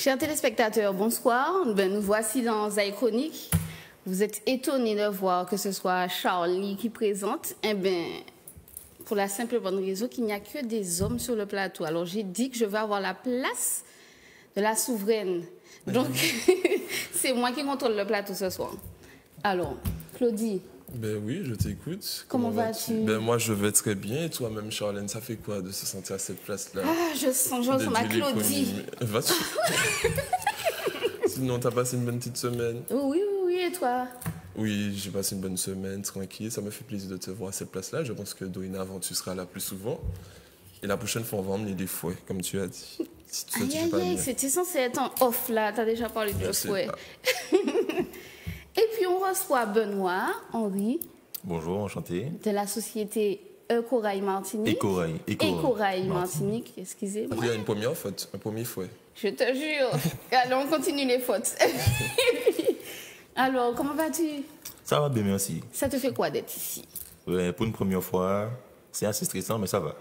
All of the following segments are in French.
Chers téléspectateurs, bonsoir. Nous voici dans Zay Chronique. Vous êtes étonnés de voir que ce soit Charlie qui présente. Pour la simple bonne raison qu'il n'y a que des hommes sur le plateau. Alors j'ai dit que je vais avoir la place de la souveraine. Donc c'est moi qui contrôle le plateau ce soir. Alors, Claudie. Ben oui, je t'écoute. Comment vas-tu? Moi, je vais très bien. Et toi-même, Charlène, ça fait quoi de se sentir à cette place-là? Ah, je sens ma Claudie. Va-tu? Sinon, t'as passé une bonne petite semaine? Oui, et toi? Oui, j'ai passé une bonne semaine, tranquille. Ça me fait plaisir de te voir à cette place-là. Je pense que dorénavant, tu seras là plus souvent. Et la prochaine fois, on va emmener des fouets, comme tu as dit. Si aïe, c'était censé être en off, là. T'as déjà parlé de fouet. Et puis, on reçoit Benoît Henri. Bonjour, enchanté. De la société Ecorail Martinique. Ecorail Martinique, excusez-moi. Il y a une première faute, un premier fouet. Je te jure. Alors, on continue les fautes. Alors, comment vas-tu? Ça va bien, merci. Ça te fait quoi d'être ici? Ouais, pour une première fois, c'est assez stressant, mais ça va.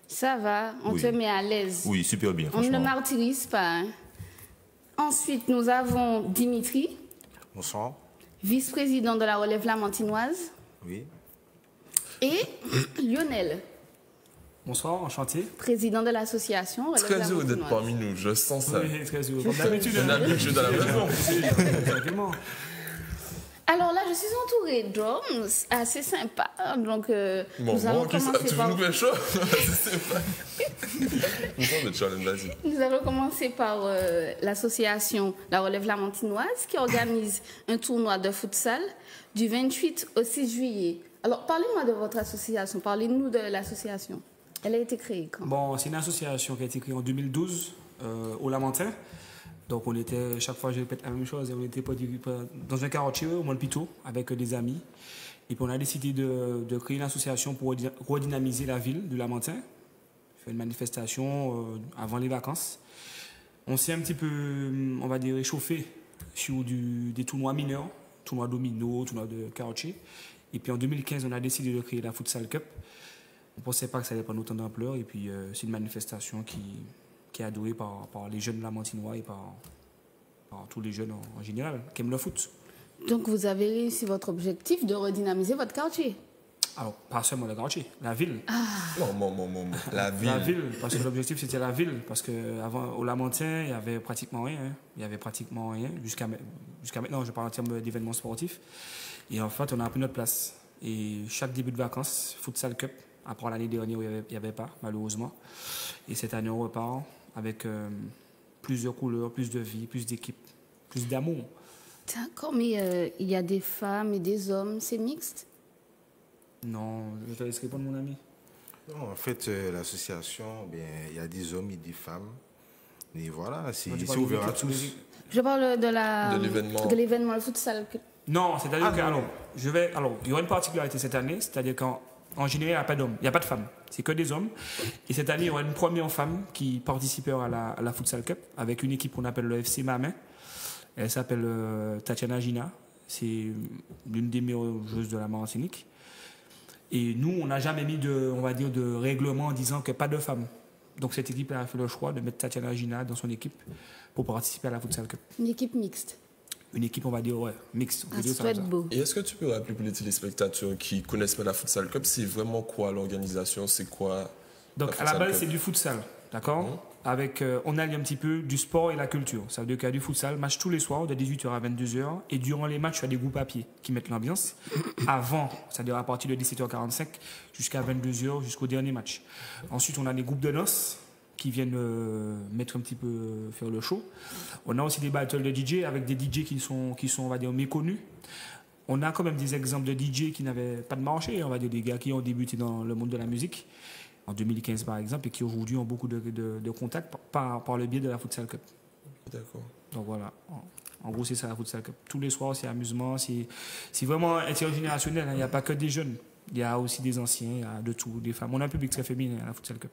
Ça va, on te met à l'aise. Oui, super bien, franchement. On ne martyrise pas. Hein. Ensuite, nous avons Dimitri. Bonsoir. Vice-président de la Relève Lamantinoise. Oui. Et Lionel. Bonsoir, enchanté. Président de l'association Relève Très Lamantinoise. heureux d'être parmi nous, je sens ça. Oui, très heureux. Comme d'habitude. On a l'habitude à la maison. Tranquillement. Alors là, je suis entourée d'hommes assez sympas. Donc, nous allons commencer par... Tu veux nous chaud? C'est sympa. Nous allons commencer par l'association La Relève Lamantinoise qui organise un tournoi de futsal du 28 au 6 juillet. Alors, parlez-moi de votre association. Parlez-nous de l'association. Elle a été créée quand? Bon, c'est une association qui a été créée en 2012 au Lamentin. Donc, on était, chaque fois, je répète la même chose, on était dans un quartier, au Montpito, avec des amis. Et puis, on a décidé de créer une association pour redynamiser la ville de Lamentin. Faire une manifestation avant les vacances. On s'est un petit peu, on va dire, échauffé sur des tournois mineurs, tournois domino, tournois de quartier. Et puis, en 2015, on a décidé de créer la Futsal Cup. On ne pensait pas que ça allait prendre autant d'ampleur. Et puis, c'est une manifestation qui est adoré par les jeunes lamantinois et par tous les jeunes en général qui aiment le foot. Donc vous avez réussi votre objectif de redynamiser votre quartier? Alors, pas seulement le quartier, la ville. Ah. Non, la ville. La ville, parce que l'objectif c'était la ville. Parce qu'avant, au Lamentin, il n'y avait pratiquement rien. Hein. Il n'y avait pratiquement rien. Jusqu'à maintenant, je parle en termes d'événements sportifs. Et en fait, on a pris notre place. Et chaque début de vacances, Futsal Cup, après l'année dernière où il n'y avait pas, malheureusement. Et cette année, on repart avec plus de couleurs, plus de vie, plus d'équipe, plus d'amour. D'accord, mais il y a des femmes et des hommes, c'est mixte? Non, je te laisse répondre, mon ami. Non, en fait, l'association, il y a des hommes et des femmes. Et voilà, c'est ouvert à tous. Je parle de l'événement, le futsal. Non, c'est-à-dire il y aura une particularité cette année, c'est-à-dire qu'en général, il n'y a pas d'hommes, il n'y a pas de femmes, c'est que des hommes. Et cette année, il y aura une première femme qui participera à la Futsal Cup avec une équipe qu'on appelle le FC Mamin. Elle s'appelle Tatiana Gina, c'est l'une des meilleures joueuses de la Martinique. Et nous, on n'a jamais mis de règlement en disant qu'il n'y a pas de femmes. Donc cette équipe a fait le choix de mettre Tatiana Gina dans son équipe pour participer à la Futsal Cup. Une équipe mixte? Une équipe, on va dire, mixte. Beau. Et est-ce que tu peux rappeler pour les téléspectateurs qui ne connaissent pas la Futsal Cup, c'est vraiment quoi l'organisation? C'est quoi? Donc, à la base, c'est du futsal, d'accord? Avec, on allie un petit peu du sport et la culture. Ça veut dire qu'il y a du futsal, match tous les soirs, de 18h à 22h. Et durant les matchs, il y a des groupes à pied qui mettent l'ambiance. Avant, c'est-à-dire à partir de 17h45 jusqu'à 22h, jusqu'au dernier match. Ensuite, on a des groupes de noces qui viennent mettre un petit peu, faire le show. On a aussi des battles de DJ avec des DJ qui sont, on va dire, méconnus. On a quand même des exemples de DJ qui n'avaient pas de marché, on va dire des gars qui ont débuté dans le monde de la musique, en 2015 par exemple, et qui aujourd'hui ont beaucoup de contacts par le biais de la Futsal Cup. D'accord. Donc voilà, en gros c'est ça la Futsal Cup. Tous les soirs c'est amusement, c'est vraiment intergénérationnel, hein. Il n'y a pas que des jeunes, il y a aussi des anciens, il y a de tout, des femmes. On a un public très féminin à la Futsal Cup.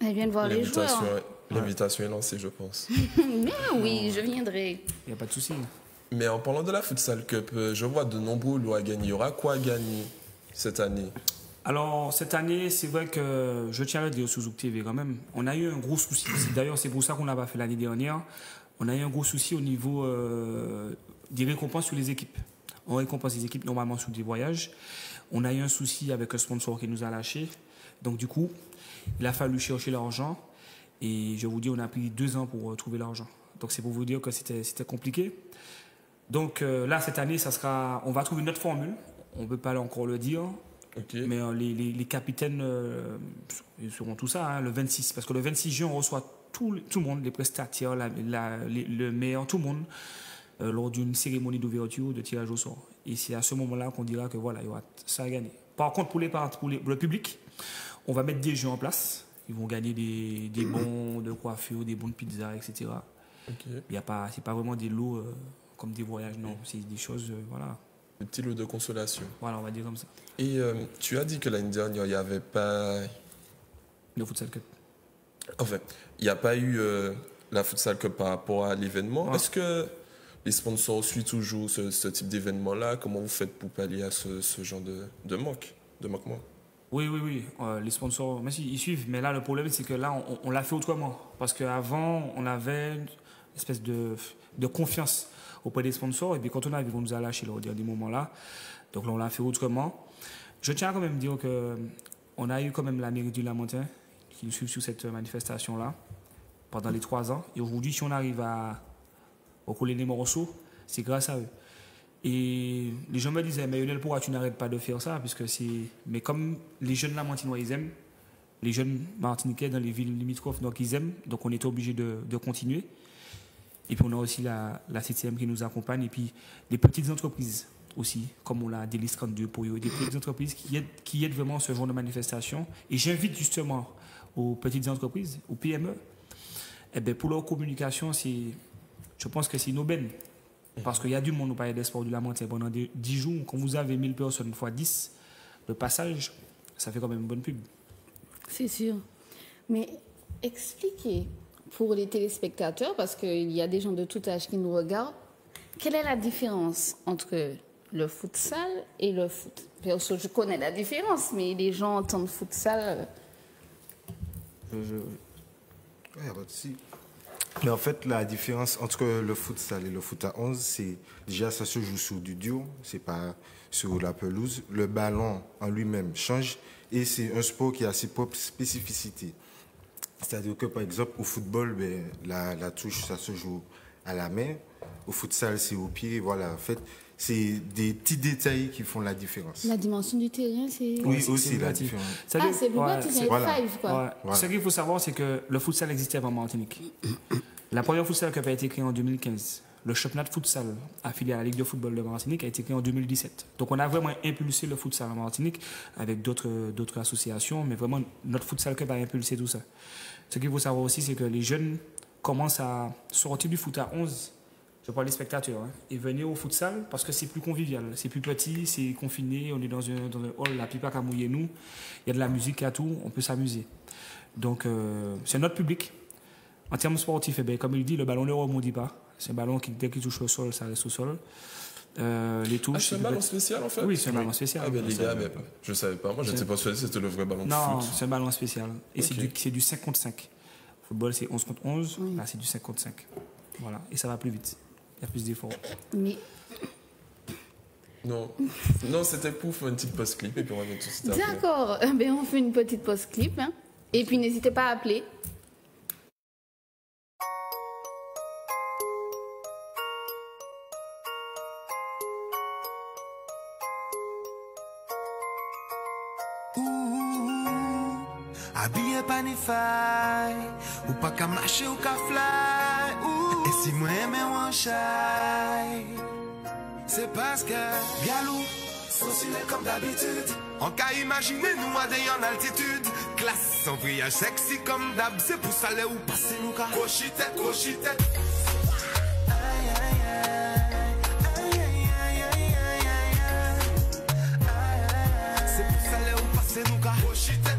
Elle vient de voir les joueurs. L'invitation est lancée, je pense. Mais oui, je viendrai. Il n'y a pas de souci. Mais en parlant de la Futsal Cup, je vois de nombreux lots à gagner. Il y aura quoi à gagner cette année? Alors, cette année, c'est vrai que je tiens à le dire sur Zouk TV quand même. On a eu un gros souci. D'ailleurs, c'est pour ça qu'on n'a pas fait l'année dernière. on a eu un gros souci au niveau des récompenses sur les équipes. On récompense les équipes normalement sur des voyages. On a eu un souci avec un sponsor qui nous a lâchés. Donc du coup, il a fallu chercher l'argent. Et je vous dis, on a pris 2 ans pour trouver l'argent. Donc c'est pour vous dire que c'était compliqué. Donc là, cette année, on va trouver une autre formule. On ne peut pas encore le dire. Okay. Mais les capitaines ils seront tout ça, hein, le 26. Parce que le 26 juin, on reçoit tout le monde, les prestataires, le maire, tout le monde, lors d'une cérémonie d'ouverture, de tirage au sort. Et c'est à ce moment-là qu'on dira que voilà, il y aura ça à gagner. Par contre, pour le public, on va mettre des jeux en place. Ils vont gagner des bons de coiffure, des bons de pizza, etc. Okay. C'est pas vraiment des lots comme des voyages, non. C'est des choses, voilà. Des petits lots de consolation. Voilà, on va dire comme ça. Et tu as dit que l'année dernière, il n'y avait pas... Le Futsal Cup. Enfin, il n'y a pas eu la Futsal Cup par rapport à l'événement. Ouais. Est-ce que les sponsors suivent toujours ce type d'événement-là? Comment vous faites pour pallier à ce genre de manquement? Oui. Les sponsors, mais si, ils suivent. Mais là, le problème, c'est que là, on l'a fait autrement. Parce qu'avant, on avait une espèce de confiance auprès des sponsors. Et puis, quand on nous a lâché lors des moments-là. Donc là, on l'a fait autrement. Je tiens à quand même dire qu'on a eu quand même la mairie du Lamentin qui nous suit sur cette manifestation-là pendant les 3 ans. Et aujourd'hui, si on arrive à recoller les morceaux, c'est grâce à eux. Et les gens me disaient, mais Lionel, pourquoi tu n'arrêtes pas de faire ça? Mais comme les jeunes Lamentinois, ils aiment, les jeunes Martiniquais dans les villes limitrophes, donc ils aiment, donc on est obligé de continuer. Et puis on a aussi la CTM qui nous accompagne, et puis les petites entreprises aussi, comme on l'a Délice 32 pour eux, des petites entreprises qui aident vraiment ce genre de manifestation. Et j'invite justement aux petites entreprises, aux PME, pour leur communication, je pense que c'est une aubaine. Parce qu'il y a du monde au Palais des Sports du Lamentin pendant 10 jours. Quand vous avez 1000 personnes fois 10, le passage, ça fait quand même une bonne pub. C'est sûr. Mais expliquez pour les téléspectateurs, parce qu'il y a des gens de tout âge qui nous regardent, quelle est la différence entre le futsal et le foot? Perso, je connais la différence, mais les gens entendent futsal. Mais en fait, la différence entre le futsal et le foot à 11, c'est déjà ça se joue sur du dur, c'est pas sur la pelouse. Le ballon en lui-même change et c'est un sport qui a ses propres spécificités. C'est-à-dire que par exemple au football, la touche ça se joue à la main, au futsal c'est au pied, voilà. En fait, c'est des petits détails qui font la différence. La dimension du terrain, c'est... Oui, aussi la différence. C'est plus petit, c'est five, quoi. Ouais. Voilà. Ce qu'il faut savoir, c'est que le futsal existait avant Martinique. La première futsal cup a été créée en 2015. Le championnat de futsal affilié à la Ligue de football de Martinique a été créé en 2017. Donc on a vraiment impulsé le futsal en Martinique avec d'autres associations, mais vraiment notre futsal cup a impulsé tout ça. Ce qu'il faut savoir aussi, c'est que les jeunes commencent à sortir du foot à 11. Je parle des spectateurs, et venir au futsal parce que c'est plus convivial, c'est plus petit, c'est confiné, on est dans un hall, la pipa à mouiller nous, il y a de la musique, il y a tout, on peut s'amuser. Donc c'est notre public. En termes sportifs, comme il dit, le ballon ne rebondit pas. C'est un ballon qui, dès qu'il touche le sol, ça reste au sol. Les touches. C'est un ballon spécial en fait? Oui, c'est un ballon spécial. Ah ben les gars, je ne savais pas. Moi, je n'étais pas persuadé que c'était le vrai ballon de foot. Non, c'est un ballon spécial. Et c'est du 5 contre 5. Le football, c'est 11 contre 11. Oui. Là, c'est du 5 contre 5. Voilà. Et ça va plus vite. Il y a plus d'efforts. Mais... Non, c'était pour faire une petite pause clip et puis on va mettre tout ça. D'accord. On fait une petite pause clip. Et puis, n'hésitez pas à appeler. Habillé pas ni faille, ou pas qu'à marcher ou qu'à fly. Et si moi aime ou shy, c'est parce que galou, saucilé comme d'habitude. On qu'à imaginer nous à des en altitude. Classe sans voyage sexy comme d'hab, c'est pour saler ou passer nous qu'à cochitette. C'est pour saler ou passer nous qu'à cochitette.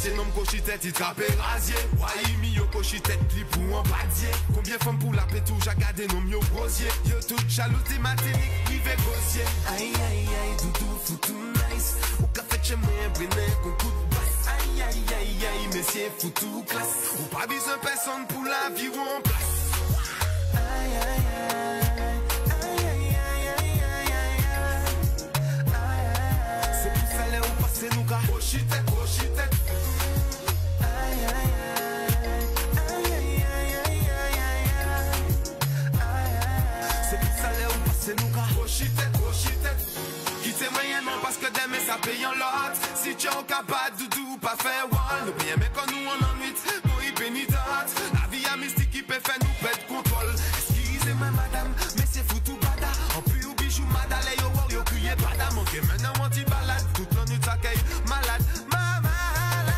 c'est nom cochitette, il trappe rasier. Waïmi yo cochitette, li pour un badier. Combien femmes pour la pétou, j'ai gardé nom yo brosier. Yo tout jaloux, t'es matérique, rive grossier. Aïe aïe aïe, doudou, foutou nice. Ou café chez moi, brené, qu'on coup de basse. Aïe aïe aïe aïe, messieurs, foutou classe. Ou pas besoin personne pour la vie ou en place. Aïe aïe aïe. C'est nous gars, cochitette, cochitette. Aïe aïe aïe, aïe aïe aïe aïe aïe. C'est pour ça là où passer nous gars, cochitette, cochitette. Quittez moyennement parce que demain ça paye en lot. Si tu es capable doudou, pas faire one. Nous bien mais quand nous on en nuit, nous y pénitente. La vie a mystique qui peut faire nous perdre contrôle. Excusez-moi madame, mais c'est foutu bada. En plus ou bijou madame, les yo war yo crier bada. Manquez maintenant on t'y balade, toute la nuit t'accueille malade, ma malade.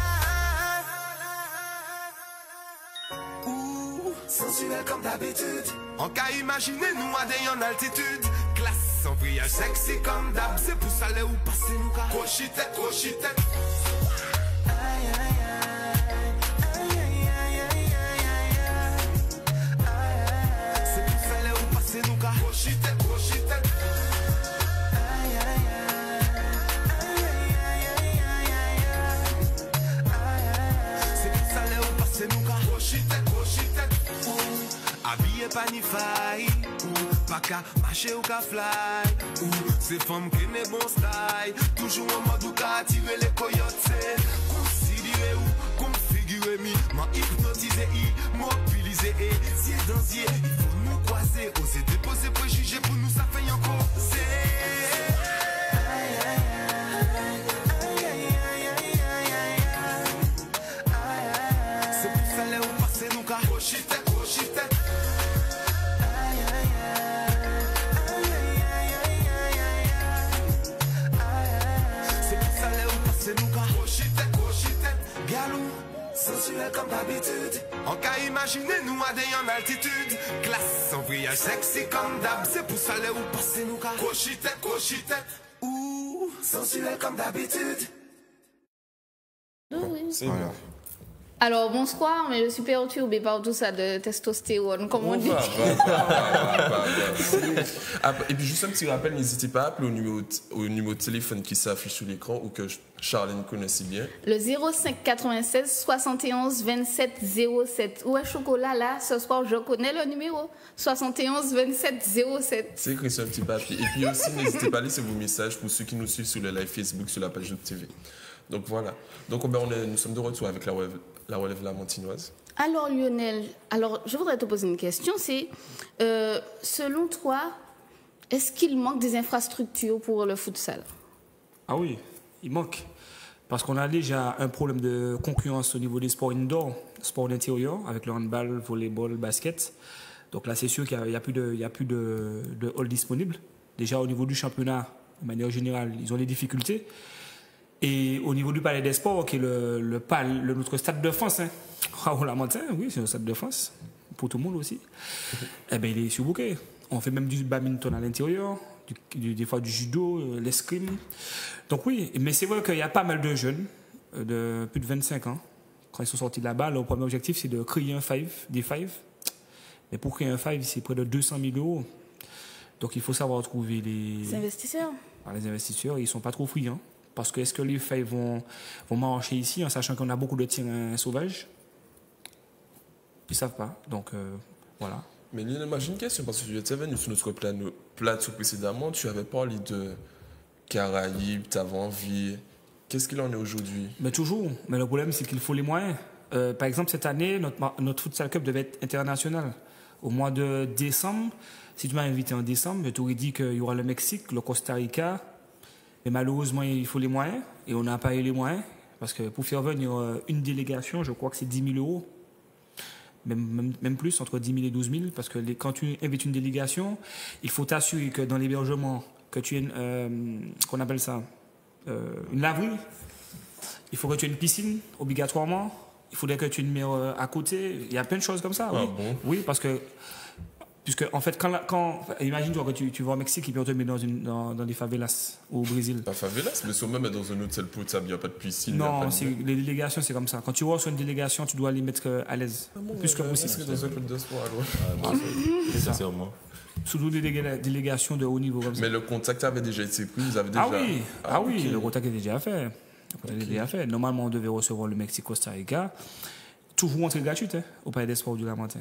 Ouh, sensuel comme d'habitude. On qu'à imaginer nous à des en altitude. Classe, sans brillage sexy comme d'hab. C'est pour ça les où passer nous car cochitette, cochitette. Aïe aïe aïe, aïe aïe aïe aïe aïe. C'est pour ça les où passer nous car cochitette, cochitette. Aïe aïe aïe. C'est pour ça les où passer nous car cochitette, cochitette. Habillé pas ni faille, ou pas qu'à marcher ou qu'à fly, ou c'est femme qui n'est bon style, toujours en mode ou qu'à attirer les coyotes, c'est considérer ou configurer mi, m'en hypnotiser, immobiliser et si dans yeux, il faut nous croiser, oser déposer préjugés pour nous ça fait encore causer. C'est pour ça les où passer nous car cochitette, cochitette. C'est nous gars, cochitette, cochitette. Galou, sensuel comme d'habitude. On qu'à imaginer nous à des en altitude. Classe, sans brillage sexy comme d'hab. C'est pour ça les où passer nous gars, cochitette, cochitette. Ouh, sensuel comme d'habitude. Oui. C'est Voilà. bon. Alors, bonsoir, mais je suis perturbée par tout ça de testostérone, comme on dit. Va. Et puis juste un petit rappel, n'hésitez pas à appeler au numéro de téléphone qui s'affiche sur l'écran ou que Charlène connaît si bien. Le 05 96 71 27 07. Ouais, chocolat, là, ce soir, je connais le numéro. 71 27 07. C'est écrit sur un petit papier. Et puis aussi, n'hésitez pas à laisser vos messages pour ceux qui nous suivent sur le live Facebook, sur la page de TV. Donc voilà. Donc nous sommes de retour avec la relève lamantinoise. Alors Lionel, je voudrais te poser une question, c'est selon toi, est-ce qu'il manque des infrastructures pour le futsal? Ah oui, il manque. Parce qu'on a déjà un problème de concurrence au niveau des sports indoor, sports d'intérieur, avec le handball, volleyball, basket. Donc là, c'est sûr qu'il n'y a plus de hall disponible. Déjà au niveau du championnat, de manière générale, ils ont des difficultés. Et au niveau du Palais des Sports, qui est notre stade de France, Raoul Lamantin, oui, c'est un stade de France, pour tout le monde aussi, eh ben, il est surbooké. On fait même du badminton à l'intérieur, des fois du judo, l'escrime. Donc oui, mais c'est vrai qu'il y a pas mal de jeunes, de plus de 25 ans, quand ils sont sortis de là-bas, leur premier objectif, c'est de créer des fives. Mais pour créer un five, c'est près de 200 000 €. Donc il faut savoir trouver les investisseurs. Les investisseurs, ils ne sont pas trop friands. Parce que est-ce que les failles vont marcher ici en sachant qu'on a beaucoup de terrains sauvages? Ils ne savent pas. Donc, voilà. Mais Lionel, moi j'ai une question parce que tu étais venu sur notre plateau précédemment, tu avais parlé de Caraïbes, tu avais envie. Qu'est-ce qu'il en est aujourd'hui? Mais toujours. Mais le problème, c'est qu'il faut les moyens. Par exemple, cette année, notre Futsal Cup devait être international. Au mois de décembre, si tu m'as invité en décembre, je t'aurais dit qu'il y aura le Mexique, le Costa Rica. Mais malheureusement, il faut les moyens, et on n'a pas eu les moyens, parce que pour faire venir une délégation, je crois que c'est 10 000 €, même plus, entre 10 000 et 12 000, parce que quand tu invites une délégation, il faut t'assurer que dans l'hébergement, que tu aies qu'on appelle ça, une laverie, il faut que tu aies une piscine, obligatoirement, il faudrait que tu aies une mer à côté, il y a plein de choses comme ça. Ah Oui, bon? oui, parce que Puisque, en fait, imagine-toi que tu vas au Mexique et puis on te met dans des favelas au Brésil. Pas favelas, mais même dans un hôtel potable, il n'y a pas de piscine. Non, les délégations, c'est comme ça. Quand tu vas sur une délégation, tu dois les mettre à l'aise. Plus que possible. C'est dans un club de sport, alors. Nécessairement. Surtout des délégations de haut niveau comme ça. Mais le contact avait déjà été pris, vous avez déjà... Ah oui, ok. le contact est déjà fait. Normalement, on devait recevoir le Mexique-Costa Rica. Toujours entrée gratuite au Palais des Sports du Lamentin.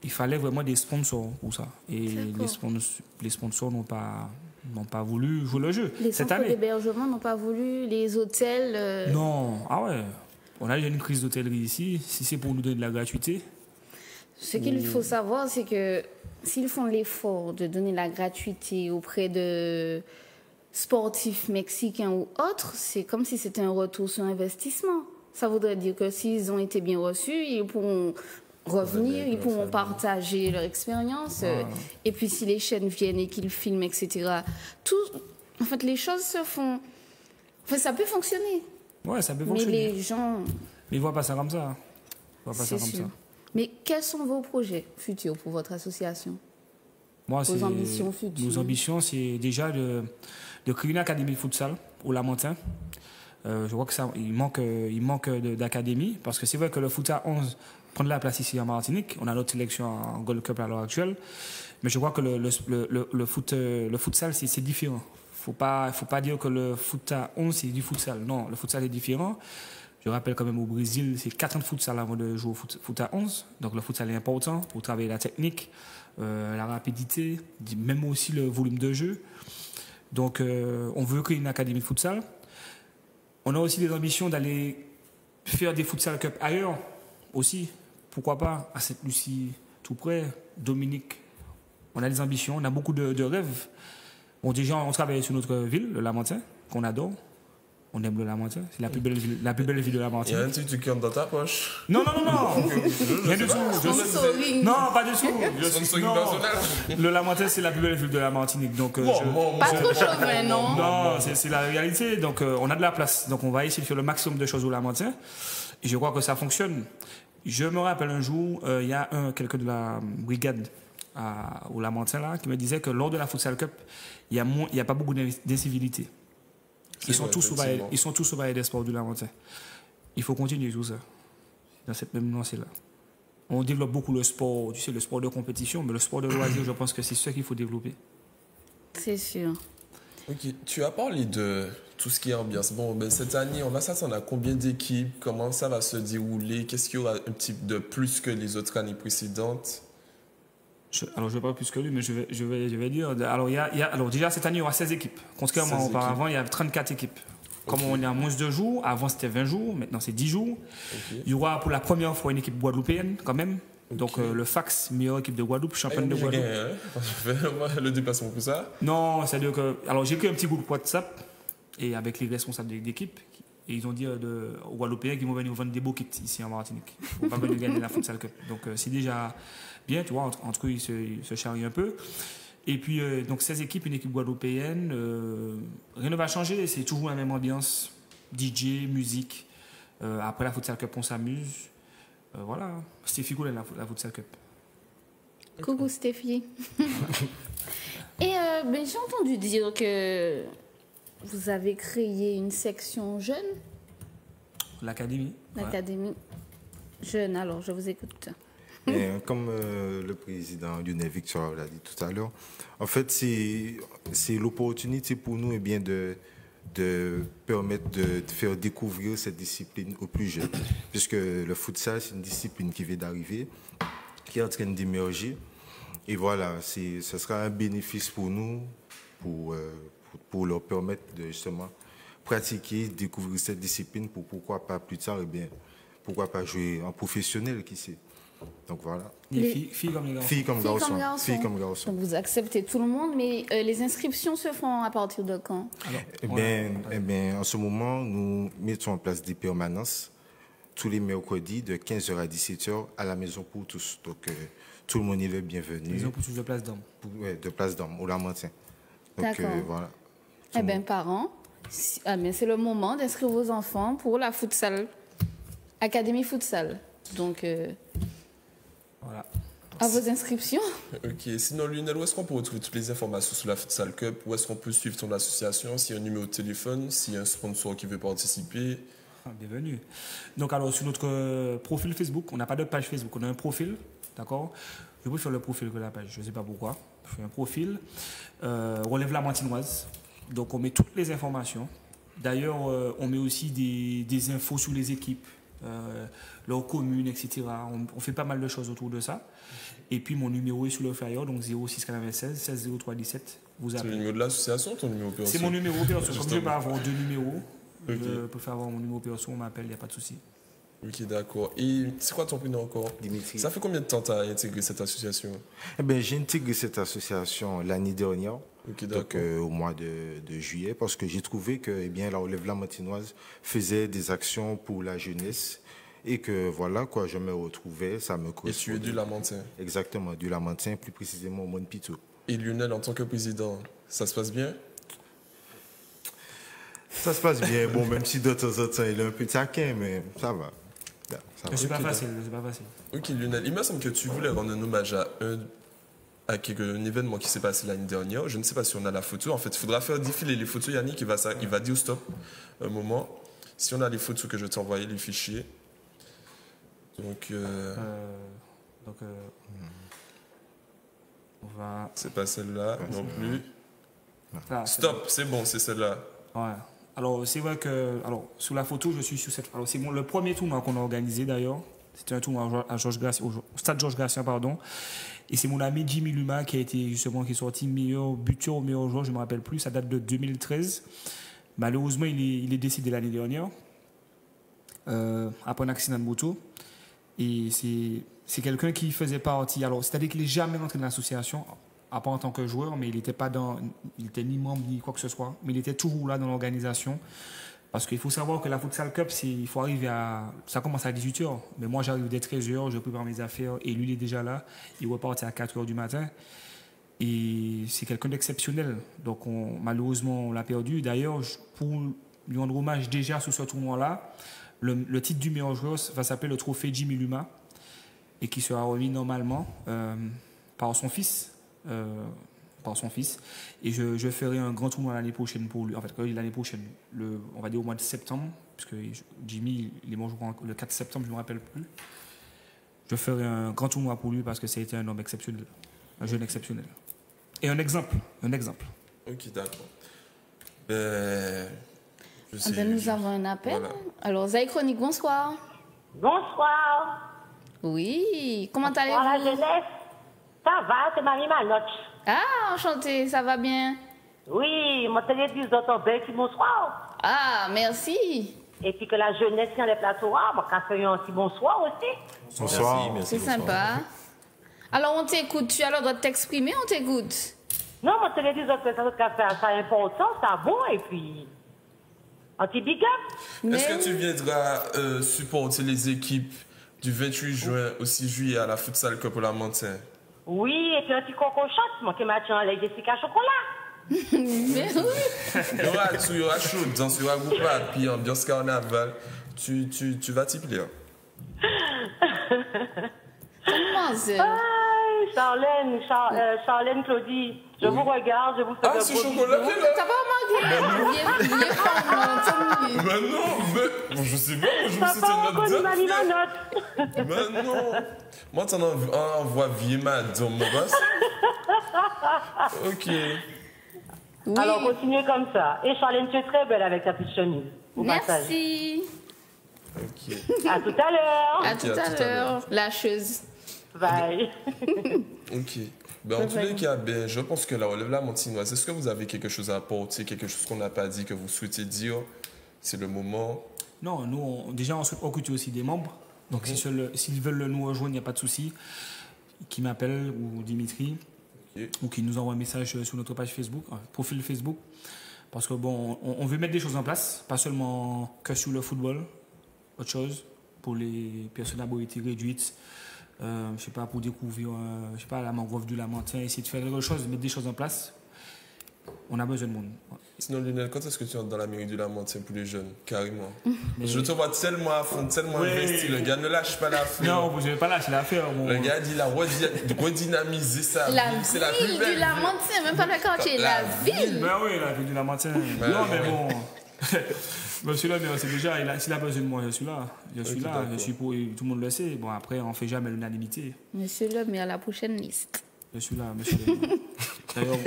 Il fallait vraiment des sponsors pour ça. Et les sponsors n'ont pas voulu jouer le jeu. Les cette centres année. d'hébergement n'ont pas voulu, les hôtels... Non, ah ouais. On a déjà une crise d'hôtellerie ici. Si c'est pour nous donner de la gratuité... Ce qu'il faut savoir, c'est que s'ils font l'effort de donner la gratuité auprès de sportifs mexicains ou autres, c'est comme si c'était un retour sur investissement. Ça voudrait dire que s'ils ont été bien reçus, ils pourront revenir, ils pourront partager leur expérience. Et puis si les chaînes viennent et qu'ils filment, etc. En fait, les choses se font... Enfin, ça peut fonctionner. Ouais, ça peut fonctionner. Mais les gens... Mais ils ne voient pas ça comme ça. C'est sûr. Mais quels sont vos projets futurs pour votre association? Vos ambitions futures? Nos ambitions, c'est déjà de créer une académie de futsal au Lamentin. Je vois que il manque d'académie, parce que c'est vrai que le foot à 11 prend de la place ici en Martinique. On a notre sélection en Gold Cup à l'heure actuelle. Mais je crois que le futsal, c'est différent. Faut pas dire que le foot à 11, c'est du futsal. Non, le futsal est différent. Je rappelle quand même au Brésil, c'est 4 ans de futsal avant de jouer au foot à 11. Donc le futsal est important pour travailler la technique, la rapidité, même aussi le volume de jeu. Donc on veut créer une académie de futsal. On a aussi des ambitions d'aller faire des futsal cup ailleurs aussi. Pourquoi pas à Sainte-Lucie, tout près, Dominique. On a des ambitions, on a beaucoup de rêves. Bon, déjà, on travaille sur notre ville, le Lamentin, qu'on adore. On aime le Lamentin, c'est la plus belle ville de la Martinique. Il y a un truc qui rentre dans ta poche. Non. Rien du tout. Non, pas du tout. Le Lamentin, c'est la plus belle ville de la Martinique. Donc, pas trop chauvin, non? Non, c'est la réalité. Donc, on a de la place. Donc, on va essayer de faire le maximum de choses au Lamentin. Et je crois que ça fonctionne. Je me rappelle un jour, il y a quelqu'un de la brigade au Lamentin là, qui me disait que lors de la Futsal Cup, il n'y a pas beaucoup d'incivilité. Ils sont tous au Palais des Sports du Lamentin. Il faut continuer tout ça, dans cette même lancée-là. On développe beaucoup le sport, tu sais, le sport de compétition, mais le sport de loisir, je pense que c'est ce qu'il faut développer. C'est sûr. Ok, tu as parlé de tout ce qui est ambiance. Bon, ben, cette année, on va s'attendre à combien d'équipes? Comment ça va se dérouler? Qu'est-ce qu'il y aura un petit de plus que les autres années précédentes? Alors, je ne vais pas plus que lui, mais je vais dire. Alors, déjà, cette année, il y aura 16 équipes. Contrairement auparavant, il y a 34 équipes. Comme on est à moins de jours, avant c'était 20 jours, maintenant c'est 10 jours. Okay. Il y aura pour la première fois une équipe guadeloupéenne, quand même. Okay. Donc, le Fax, meilleure équipe de Guadeloupe, championne de Guadeloupe. Le déplacement pour ça? Non, c'est-à-dire que. Alors, j'ai créé un petit groupe WhatsApp et avec les responsables d'équipe. Et ils ont dit aux Guadeloupéens qu'ils vont venir vendre des beaux kits ici en Martinique. Ils ne vont pas venir gagner la Futsal Cup. Donc, c'est déjà bien, tu vois, entre eux, ils se charrient un peu. Et puis, donc, 16 équipes, une équipe guadeloupéenne. Rien ne va changer, c'est toujours la même ambiance. DJ, musique. Après la Futsal Cup, on s'amuse. Voilà, Stéphie Goulet, la Futsal Cup. Coucou Stéphie. Et j'ai entendu dire que vous avez créé une section jeune. L'académie. L'académie jeune, alors je vous écoute. Et comme le président Lionel Victor l'a dit tout à l'heure, en fait, c'est l'opportunité pour nous de permettre de faire découvrir cette discipline aux plus jeunes. Puisque le futsal, c'est une discipline qui vient d'arriver, qui est en train d'émerger. Et voilà, ce sera un bénéfice pour nous, pour leur permettre de justement pratiquer, découvrir cette discipline pour pourquoi pas plus tard, pourquoi pas jouer en professionnel, qui sait. Donc voilà. Filles comme les garçons. Filles comme garçons. Donc vous acceptez tout le monde, mais les inscriptions se font à partir de quand? En ce moment, nous mettons en place des permanences tous les mercredis de 15h à 17h à la Maison pour tous. Donc tout le monde est le bienvenu. Maison pour tous de Place d'Homme. De Place d'Homme, au Lamentin. Donc voilà. Parents, c'est le moment d'inscrire vos enfants pour la futsal, Académie Futsal. Donc voilà. À vos inscriptions. Ok. Sinon, Lionel, où est-ce qu'on peut retrouver toutes les informations sur la Futsal Cup? Où est-ce qu'on peut suivre ton association? S'il y a un numéro de téléphone, s'il y a un sponsor qui veut participer? Bienvenue. Donc, alors, sur notre profil Facebook, on n'a pas de page Facebook, on a un profil, d'accord? Je préfère le profil que la page, je ne sais pas pourquoi. Je fais un profil, relève la Mantinoise. Donc, on met toutes les informations. D'ailleurs, on met aussi des infos sur les équipes, leurs communes, etc. On fait pas mal de choses autour de ça. Et puis, mon numéro est sur le flyer, donc 0696 16 03 17. Vous C'est le appelez. numéro de l'association, ton numéro perso? C'est mon numéro perso. Comme je Justement. peux avoir 2 numéros, Ok. je peux faire avoir mon numéro perso, on m'appelle, il n'y a pas de souci. Ok, d'accord. Et c'est quoi ton prénom encore? Dimitri. Ça fait combien de temps tu as intégré cette association? Eh bien, j'ai intégré cette association l'année dernière, Ok, donc d'accord. au mois de juillet, parce que j'ai trouvé que eh bien, la Relève la Mantinoise faisait des actions pour la jeunesse et que voilà, quoi, je me retrouvais, ça me Et tu es correspondait. du Lamentin. Exactement, du Lamentin, plus précisément au Monde Pito. Et Lionel, en tant que président, ça se passe bien? Ça se passe bien, bon, même si de temps en temps il est un peu taquin, mais ça va. Ça va. C'est pas facile, c'est pas facile. Ok, Lionel, il me semble que tu voulais rendre un hommage à un événement qui s'est passé l'année dernière. Je ne sais pas si on a la photo. En fait, il faudra faire défiler les photos. Yannick, il va dire stop un moment. Si on a les photos que je t'ai envoyées, les fichiers. Donc, On va. c'est pas celle-là non plus. Ah, c'est Stop, c'est bon, c'est celle-là. bon. Ouais. Alors, c'est vrai que. Alors, sur la photo, je suis sur cette. Alors, c'est le premier tournoi qu'on a organisé d'ailleurs. C'était un tournoi à Georges Gatien, au stade Georges Gatien, pardon. Et c'est mon ami Jimmy Luma qui a été justement qui est sorti meilleur buteur ou meilleur joueur, je ne me rappelle plus. Ça date de 2013. Malheureusement, il est décédé l'année dernière après un accident de moto. Et c'est quelqu'un qui faisait partie. Alors, c'est-à-dire qu'il n'est jamais entré dans l'association, à part en tant que joueur, mais il n'était ni membre ni quoi que ce soit. Mais il était toujours là dans l'organisation. Parce qu'il faut savoir que la Futsal Cup, il faut arriver à. Ça commence à 18h. Mais moi, j'arrive dès 13h, je prépare mes affaires. Et lui, il est déjà là. Il repart à 4h du matin. Et c'est quelqu'un d'exceptionnel. Donc, malheureusement, on l'a perdu. D'ailleurs, pour lui rendre hommage déjà sur ce tournoi-là, le titre du meilleur joueur va s'appeler le trophée Jimmy Luma. Et qui sera remis normalement par son fils. Et je ferai un grand tournoi l'année prochaine pour lui. En fait, l'année prochaine, on va dire au mois de septembre, puisque Jimmy, il est mort le 4 septembre, je ne me rappelle plus. Je ferai un grand tournoi pour lui parce que c'était un homme exceptionnel, un jeune exceptionnel. Et un exemple. Ok, d'accord. Je sais. Nous avons un appel. Voilà. Alors, Zaï Chronique, bonsoir. Bonsoir. Oui, comment Bonsoir la allez-vous? jeunesse. Ça va, c'est Marie Manotte. Ah, enchantée, ça va bien? Oui, mon télévision d'entendre bien qui bonsoir. Ah, merci. Et puis que la jeunesse sur les plateaux, moi, qu'à faire un petit bonsoir aussi. Bonsoir. Merci, C'est bonsoir. sympa. Alors, on t'écoute. Tu as le droit de t'exprimer, on t'écoute. Non, mon télévision, ça important, ça bon, et puis. Un petit big up. Est-ce que tu viendras supporter les équipes du 28 juin au 6 juillet à la Futsal Cup au Lamentin? Oui, et puis un petit coco shot, moi qui m'a tenu avec Jessica Chocolat. Mais oui. Il y aura chaud, danse, il y aura groupade, puis ambiance carnaval. Tu vas t'y plaire. Comment c'est? Aïe, Charlène, Claudie, je vous regarde, je vous fais Ah, de c'est gros chocolat bisous. qui est là? T'as pas remarqué? Il est pas Mais non, mais je sais pas, je me T'as suis pas notre reconnu date. Marie Manotte. Mais non. Moi, t'en envoies vieille madame, mon boss. Ok. Oui. Alors, continuez comme ça. Et Charlène, tu es très belle avec ta petite chemise. Au passage. Merci. Ok. À tout à l'heure. À tout à l'heure. Lâcheuse. Bye. Ok. Ben, en tous les cas, ben, je pense que la Relève la Mantinoise, est-ce que vous avez quelque chose à apporter, quelque chose qu'on n'a pas dit, que vous souhaitez dire? C'est le moment. Non, nous, déjà, on souhaite recruter aussi des membres. Donc, s'ils veulent nous rejoindre, il n'y a pas de souci. Qui m'appellent, ou Dimitri, Ok. ou qui nous envoie un message sur notre page Facebook, profil Facebook. Parce que, bon, on veut mettre des choses en place, pas seulement que sur le football, autre chose, pour les personnes à mobilité réduite. Je sais pas, pour découvrir, je sais pas, la mangrove du Lamentin, essayer de faire quelque chose, mettre des choses en place. On a besoin de monde. Sinon, Lionel, quand est-ce que tu entres dans la mairie du Lamentin pour les jeunes? Carrément. Je te vois tellement à fond, tellement investi. Le gars ne lâche pas l'affaire. Non, je ne vais pas lâcher l'affaire. Le gars dit il a redynamisé sa La ville. C'est la plus ville belle du Lamentin, même pas le quartier, la ville. Ben oui, la ville du Lamentin. Non, mais bon. Monsieur le maire, c'est déjà, s'il a besoin de moi, je suis là. Je suis là, je suis pour, tout le monde le sait. Bon, après, on ne fait jamais l'unanimité. Monsieur le maire, la prochaine liste. Je suis là, monsieur le maire. D'ailleurs,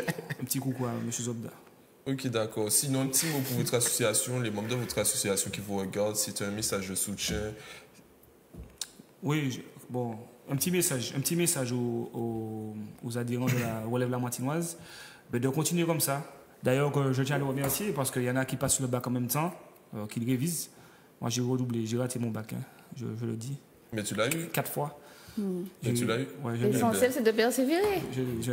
un petit coucou à monsieur Zobda. Ok, d'accord. Sinon, un petit mot pour votre association, les membres de votre association qui vous regardent, c'est un message de soutien. Oui, bon, un petit message aux adhérents de la Relève Lamantinoise, de continuer comme ça. D'ailleurs, je tiens à les remercier parce qu'il y en a qui passent sur le bac en même temps, qui le révisent. Moi, j'ai redoublé, j'ai raté mon bac, hein, je le dis. Mais tu l'as eu 4 fois. Mais tu l'as eu. Ouais, l'essentiel, c'est de persévérer.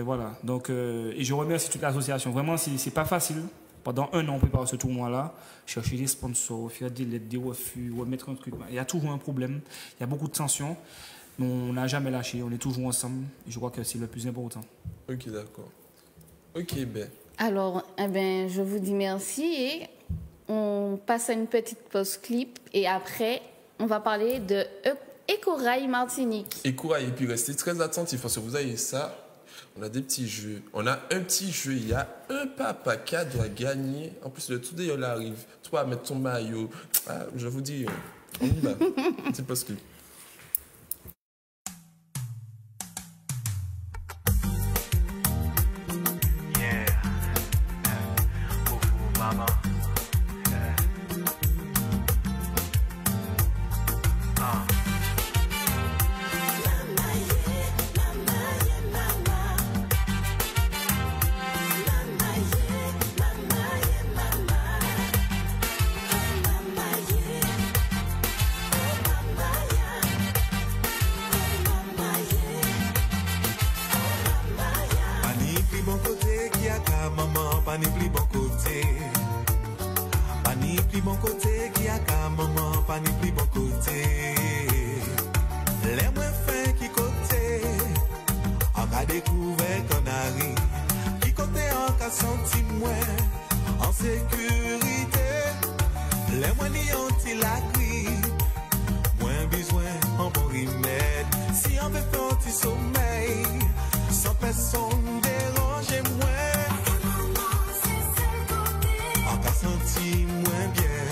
Voilà. Donc, et je remercie toute l'association. Vraiment, c'est pas facile. Pendant 1 an, on prépare ce tournoi-là. Chercher des sponsors, faire des lettres, des refus, remettre un truc. Il y a toujours un problème. Il y a beaucoup de tensions. Mais on n'a jamais lâché. On est toujours ensemble. Et je crois que c'est le plus important. Ok, d'accord. Ok, ben. Alors, je vous dis merci et on passe à une petite pause clip. Et après, on va parler de Écorail Martinique. Écorail, et puis restez très attentifs parce que vous avez ça. On a des petits jeux. On a un petit jeu. Il y a un papa qui doit gagner. En plus, le tout d'ailleurs arrive. Tu vas mettre ton maillot. Ah, je vous dis, on y va. C'est parce que. Yeah. Beaucoup, maman. Pani pli bon côté. Pani pli bon côté qui a ka maman, pani pli bon côté. Les moins fins qui côté. En cas découvert canari. Qui côté en cas senti moins en sécurité. Les moins ni ont-ils la grippe. Moins besoin en bon remède. Si on veut faire un petit sommeil, sans personne déranger moins. Senti moins bien.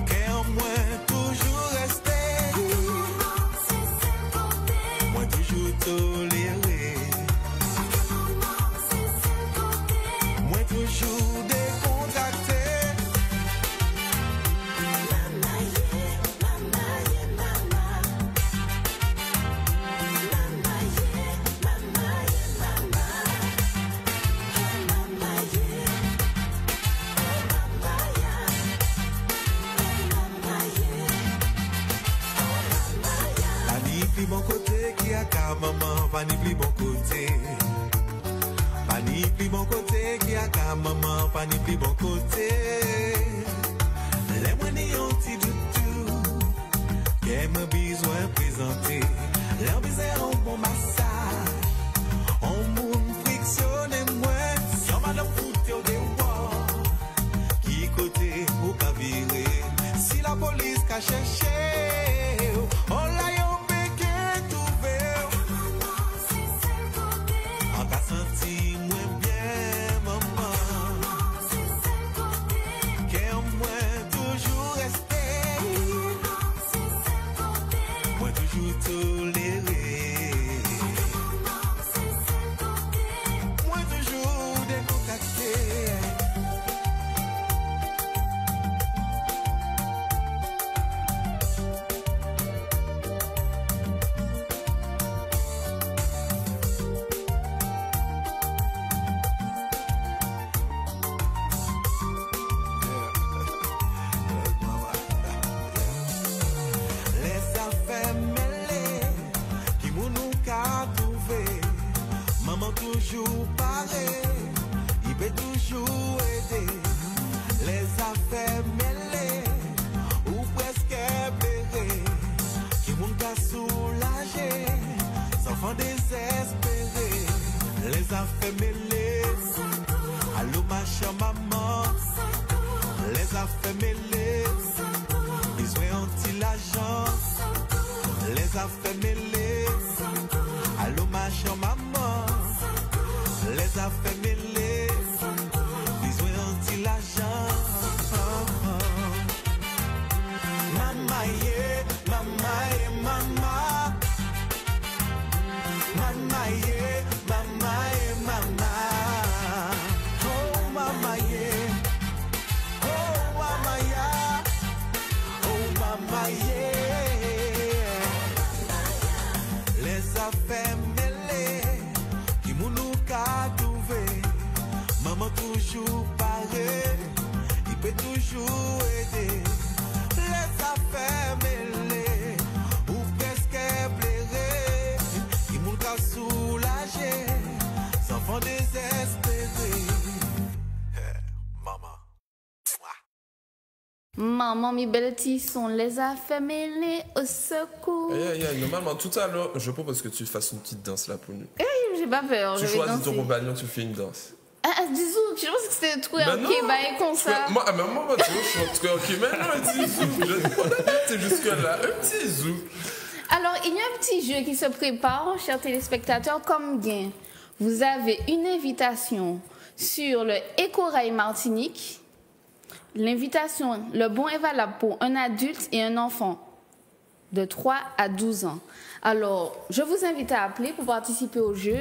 Qu'en moins toujours rester. Moins toujours toléré. Moins toujours décontracté. Bon côté qui a ka maman, pas ni plus bon côté. Pas ni plus bon côté qui a ka maman, pas ni plus bon côté. Les moins ni ont ti du tout. Qu'elle me besoin présenter. Leur besoin un bon massage. On moun frictionne moins. Si on va le foutre au devoir. Qui côté ou ka virer. Si la police ka chercher. On l'a yo. Senti moins bien, maman. Qu'en moins toujours rester. Moins toujours toléré. Moins toujours décontracté. affaires mêlées. Allô ma chère maman, les affaires mêlées. Besoin de l'argent. Mama yeah, mama yeah, mama. Mama yeah, mama yeah, mama. Oh mama yeah, oh mama yeah, oh mama yeah. Les affaires mêlées, qui mounou ka trouvé. Maman toujours pareil, il peut toujours aider. Les affaires mêlées, ou presque blérées, qui moun ka soulager, sans fond désespéré. Maman. Maman, mes belles petits sont les affaires mêlées au secours. Normalement, tout à l'heure, je propose que tu fasses une petite danse là pour nous. J'ai pas peur, Tu je vais choisis ton danser. compagnon, tu fais une danse. Disons, je pense que c'était un truc Ben non. ok, comme ça. Moi, tu vois, je suis ok, mais non, un petit zouk. On a été jusque-là, un petit zouk. Alors, il y a un petit jeu qui se prépare, chers téléspectateurs, comme bien. Vous avez une invitation sur le Écorail Martinique. L'invitation, le bon est valable pour un adulte et un enfant de 3 à 12 ans. Alors, je vous invite à appeler pour participer au jeu.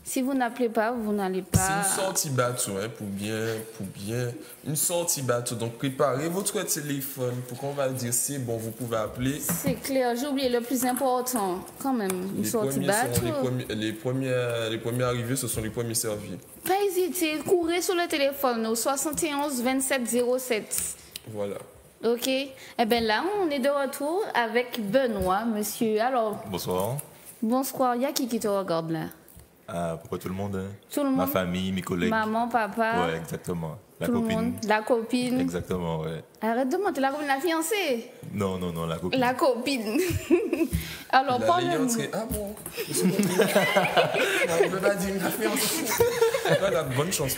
Si vous n'appelez pas, vous n'allez C'est pas... une sortie bateau, hein, pour bien. Une sortie bateau. Donc, préparez votre téléphone pour qu'on va dire c'est bon, vous pouvez appeler. C'est clair, j'ai oublié le plus important, quand même, une sortie bateau. Les premiers arrivés, ce sont les premiers servis. Pas hésiter, courez sur le téléphone au 71 27 07. Voilà. Ok. Eh bien là, on est de retour avec Benoît, monsieur. Alors, Bonsoir. bonsoir. Il y a qui te regarde là? Pourquoi tout le monde, hein? Tout le monde. Ma famille, mes collègues. Maman, papa. Ouais, exactement. La tout copine. le monde. La copine. Exactement, ouais. Arrête de mentir, la copine, la fiancée. Non, la copine. La copine. Alors, Il allait y entrer. Ah bon? On peut pas dire une affaire. Voilà, bonne chance.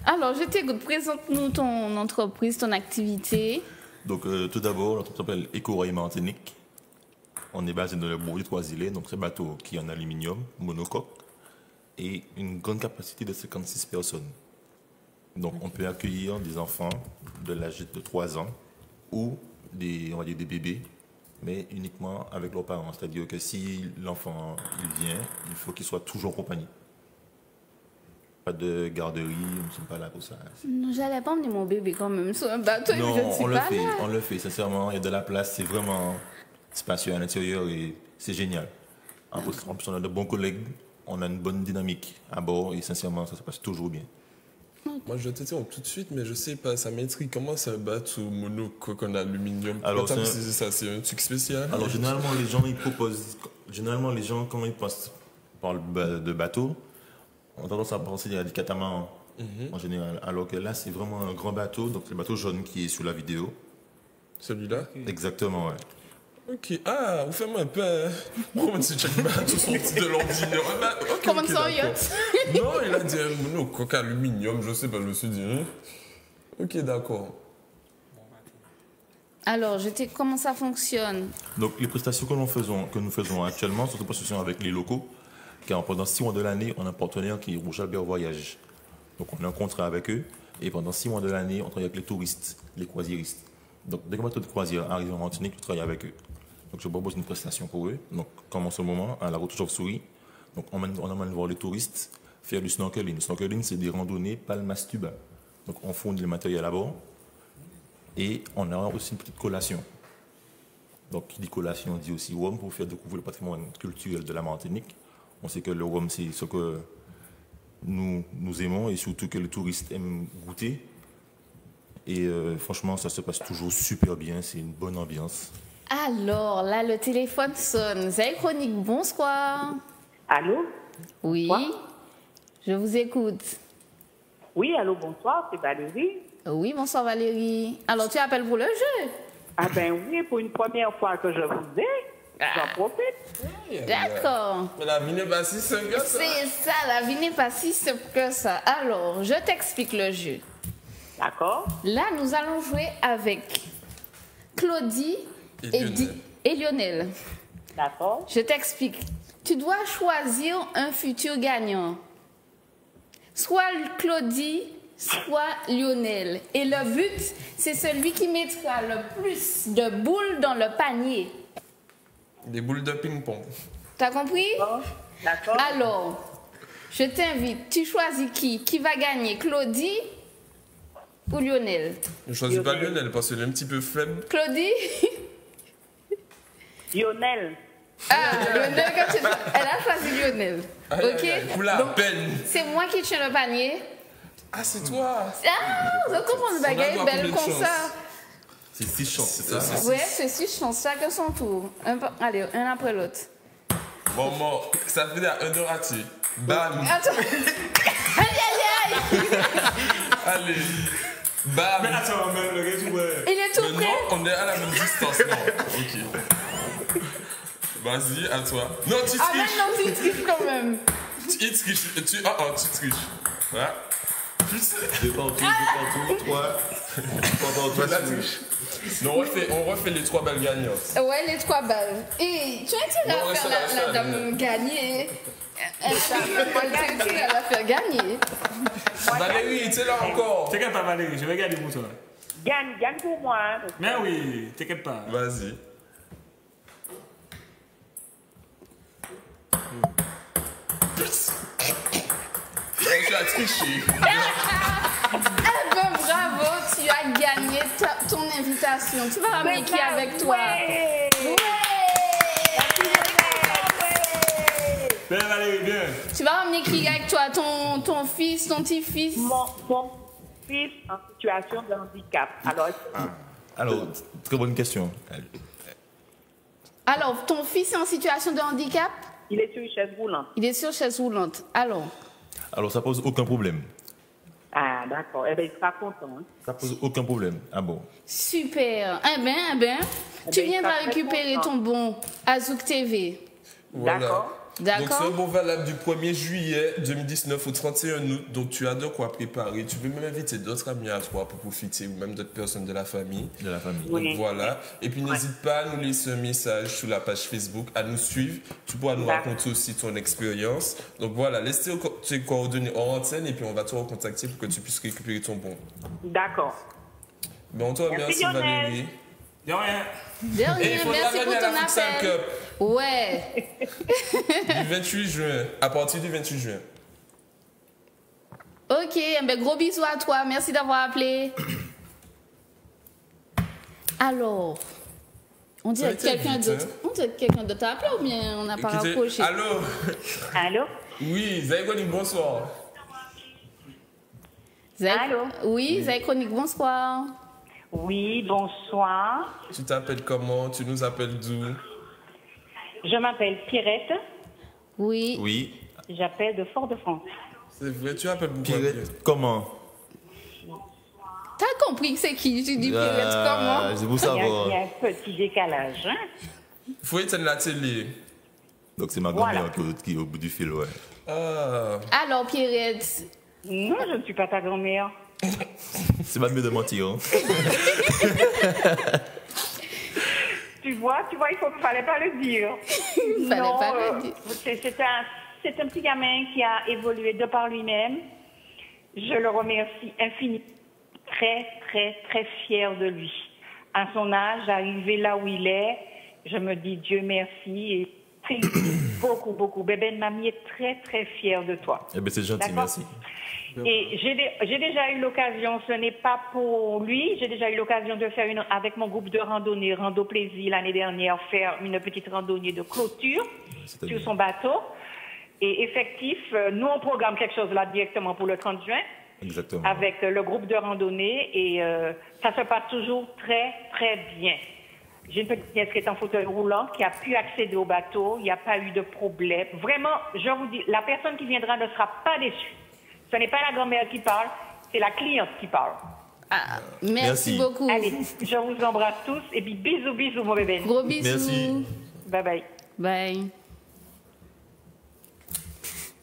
Alors, je t'écoute. Présente-nous ton entreprise, ton activité. Donc, tout d'abord, l'entreprise s'appelle Écorail Martinique. On est basé dans le bourg du Trois-Îlets, donc c'est un bateau qui est en aluminium, monocoque, et une grande capacité de 56 personnes. Donc, on peut accueillir des enfants de l'âge de 3 ans ou on va dire des bébés, mais uniquement avec leurs parents. C'est-à-dire que si l'enfant il vient, il faut qu'il soit toujours en compagnie. Pas de garderie, nous ne sommes pas là pour ça. Non, j'allais pas emmener mon bébé quand même sur un bateau. Non, je ne suis on le pas fait, là. on le fait, sincèrement. Il y a de la place, c'est vraiment spacieux à l'intérieur et c'est génial. En plus, on a de bons collègues, on a une bonne dynamique à bord et sincèrement, ça se passe toujours bien. Moi, je vais te dire tout de suite, mais je sais pas, ça m'intrigue. Comment ça bateau monocoque en aluminium? Alors, c'est ça, c'est un truc spécial? Alors, généralement, les gens, ils proposent. Généralement, les gens, quand ils passent par de bateau, on a tendance à penser à des catamarans en général. Alors que là, c'est vraiment un grand bateau, donc c'est le bateau jaune qui est sur la vidéo. Celui-là? Exactement, ouais. Ok. Ah, vous faites-moi un peu. Comment tu check bateau sorti de l'ordinaire? Comment ça, d'accord. yacht? Non, il a dit un monocoque aluminium, je sais pas, je me suis dit. Hein? Ok, d'accord. Alors, comment ça fonctionne? Donc, les prestations que nous faisons actuellement sont des prestations avec les locaux, car pendant 6 mois de l'année, on a un partenaire qui est Rouge Albert Voyage. Donc, on a un contrat avec eux, et pendant 6 mois de l'année, on travaille avec les touristes, les croisiéristes. Donc, dès qu'un bateau de croisière arrive en Martinique, je travaille avec eux. Donc, je propose une prestation pour eux. Donc, comme en ce moment, à la route Chauve-souris, donc on emmène voir les touristes faire du snorkeling. Le snorkeling, c'est des randonnées Palmas-Tuba. Donc, on fournit le matériel à bord, et on a aussi une petite collation. Donc, qui dit collation dit aussi rhum pour faire découvrir le patrimoine culturel de la Martinique. On sait que le rhum, c'est ce que nous aimons et surtout que les touristes aiment goûter. Et franchement, ça se passe toujours super bien, c'est une bonne ambiance. Alors, là, le téléphone sonne. Zay Chronique, bonsoir. Allô? Oui, Bonsoir. je vous écoute. Oui, allô, bonsoir, c'est Valérie. Oui, bonsoir Valérie. Alors, tu appelles pour le jeu? Ah ben oui, pour une première fois que je vous ai, j'en profite. D'accord. Mais la vie n'est pas si simple que ça. C'est ça, la vie n'est pas si simple que ça. Alors, je t'explique le jeu. D'accord? Là, nous allons jouer avec Claudie Et et Lionel. D'accord. Je t'explique. Tu dois choisir un futur gagnant. Soit Claudie, soit Lionel. Et le but, c'est celui qui mettra le plus de boules dans le panier. Des boules de ping-pong. T'as compris? D'accord. Alors, je t'invite. Tu choisis qui? Qui va gagner? Claudie ou Lionel? Je ne choisis pas Lionel parce qu'il est un petit peu faible. Claudie? Lionel. Ah, Lionel, elle a choisi Lionel. Aïe, Ok? aïe, aïe, pour la Donc, peine. c'est moi qui tiens le panier. Ah, c'est toi. Ah, vous comprenez le On a bagage droit à belle combien de comme chances? ça. C'est 6 chances, c'est ça? Ouais, c'est 6 chances, chacun son tour. Allez, un après l'autre. Bon, ça fait un heure raté. Bam. Attends. Aïe, aïe, aïe. Allez. Bam. Mais attends, mais le réseau, ouais. Il est tout Mais prêt. non, on est à la même distance. Non. Ok. Vas-y, à toi. Non, tu Ah, mais triches. non, tu triches quand même. Tu triches. Tu triches. Voilà. Deux partout, 3. Tu la triches. Non, on refait les 3 balles gagnantes. Ouais, les 3 balles. Et tu as intérêt Non, à reste faire là, la dame gagner. Elle va faire gagner. Valérie, tu es là encore. T'inquiète pas, Valérie, je vais garder pour toi. Gagne pour moi. Hein, Mais oui, t'inquiète pas. Vas-y. Tu as triché. Eh ben, bravo, tu as gagné ton invitation. Tu vas ramener qui avec toi? Ouais. Bien, Valérie, bien. Tu vas ramener qui avec toi? Ton fils, ton petit-fils? Mon fils en situation de handicap. Alors, très bonne question. Alors, ton fils est en situation de handicap? Il est sur une chaise roulante. Il est sur chaise roulante. Alors, ça pose aucun problème. Ah, d'accord. Eh bien, il sera content. Hein. Ça pose aucun problème. Ah bon? Super. Eh ben, tu il viendras sera très récupérer content. ton bon Azouk TV. Voilà. D'accord. Donc c'est un bon valable du 1er juillet 2019 au 31 août. Donc tu as de quoi préparer. Tu peux même inviter d'autres amis à toi pour profiter ou même d'autres personnes de la famille. De la famille. Oui. Donc voilà. Et puis n'hésite pas à nous laisser un message sur la page Facebook, à nous suivre. Tu pourras nous D'accord. raconter aussi ton expérience. Donc voilà, laisse tes coordonnées en antenne et puis on va te recontacter pour que tu puisses récupérer ton bon. D'accord. Ben on te remercie Lionel. Valérie. De rien. Dernier, Et il faudra merci pour venir à ton la Futsal appel. Cup Ouais. du 28 juin, à partir du 28 juin. Ok, ben gros bisous à toi. Merci d'avoir appelé. Alors, on dirait Ça que a été quelqu'un vite, d'autre. On dirait que quelqu'un d'autre a appelé ou bien on n'a pas Écoutez, rapproché. allô? Allô? Oui, Zaïgoni, bonsoir. Allô? Oui, Zaï Chronique, bonsoir. Oui, bonsoir. Tu t'appelles comment? Tu nous appelles d'où? Je m'appelle Pierrette. Oui. Oui. J'appelle de Fort-de-France. C'est vrai, tu appelles pourquoi? Pierrette, comment? T'as compris que c'est qui? Tu dis Pierrette comment? C'est pour Il y savoir. a un petit décalage. Hein? Il faut éteindre la télé. Donc c'est ma grand-mère qui est au bout du fil, ouais. Ah, Alors, Pierrette. Non, je ne suis pas ta grand-mère. C'est pas mieux de mentir. Hein. Tu vois, il fallait pas le dire. Il fallait Non, pas le dire. C'est un petit gamin qui a évolué de par lui-même. Je le remercie infiniment. Très, très, très fier de lui. À son âge, arrivé là où il est, je me dis Dieu merci et félicite beaucoup, beaucoup. Bébé de mamie est très, très fière de toi. Eh bien, c'est gentil, D'accord. merci. Et j'ai déjà eu l'occasion, ce n'est pas pour lui, j'ai déjà eu l'occasion de faire avec mon groupe de randonnée, Rando Plaisir, l'année dernière, faire une petite randonnée de clôture sur son bateau. Et effectif, nous on programme quelque chose là directement pour le 30 juin. Exactement. Avec le groupe de randonnée et ça se passe toujours très, très bien. J'ai une petite nièce qui est en fauteuil roulant, qui a pu accéder au bateau, il n'y a pas eu de problème. Vraiment, je vous dis, la personne qui viendra ne sera pas déçue. Ce n'est pas la grand-mère qui parle, c'est la cliente qui parle. Ah, merci beaucoup. Allez, je vous embrasse tous et puis bisous, bisous, mon bébé. Gros bisous. Merci. Bye bye. Bye.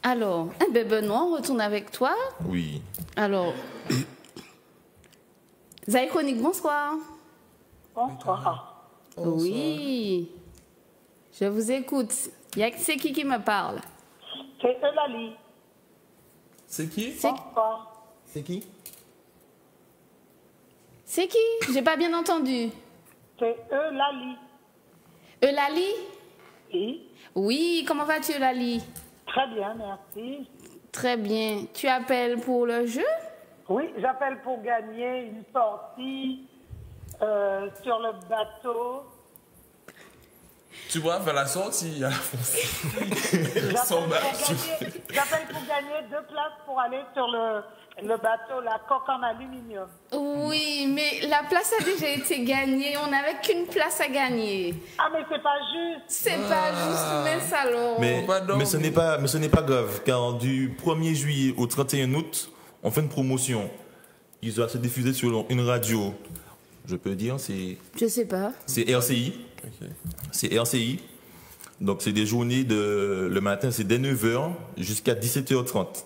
Alors, Benoît, on retourne avec toi. Oui. Alors, Zaï Chronique, bonsoir. Bonsoir. Oui. Je vous écoute. C'est qui me parle? C'est Eulalie. C'est qui? Bonsoir. C'est qui? C'est qui? J'ai pas bien entendu. C'est Eulalie. Eulalie? Oui. Oui, comment vas-tu, Eulalie? Très bien, merci. Très bien. Tu appelles pour le jeu? Oui, j'appelle pour gagner une sortie sur le bateau. Tu vois, vers la sortie, à la J'appelle pour gagner 2 places pour aller sur le bateau, la coque en aluminium. Oui, mais la place a déjà été gagnée. On n'avait qu'une place à gagner. Ah, mais c'est pas juste. C'est pas juste, mais salaud. Mais ce n'est pas grave, car du 1er juillet au 31 août, on fait une promotion. Ils doivent se diffuser sur une radio. Je peux dire, Je sais pas. c'est RCI. Ok. C'est RCI. Donc, c'est des journées le matin, c'est dès 9h jusqu'à 17h30.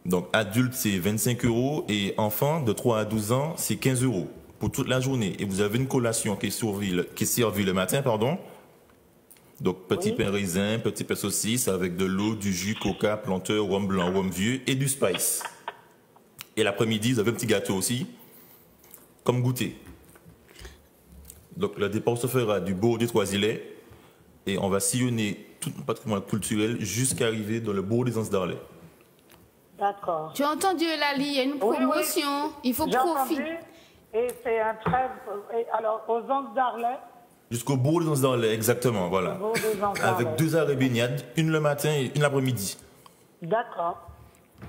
Donc, adultes, c'est 25 € et enfants de 3 à 12 ans, c'est 15 € pour toute la journée. Et vous avez une collation qui est servie le matin, pardon. Donc, petit pain raisin, petit pain saucisse avec de l'eau, du jus, coca, planteur, rhum blanc, rhum vieux et du spice. Et l'après-midi, vous avez un petit gâteau aussi, comme goûter. Donc, le départ se fera du bourg des Trois-Îlets et on va sillonner tout le patrimoine culturel jusqu'à arriver dans le bourg des Anses d'Arlay. D'accord. Tu as entendu, Eulalie, il y a une Oui, promotion. oui. Il faut J'ai profiter. entendu. Et c'est un très... Alors, aux Anses d'Arlay, Jusqu'au bourg des Anses d'Arlay, exactement, voilà. au bout des Anses d'Arlay. Avec 2 arrêts baignades, une le matin et une l'après-midi. D'accord.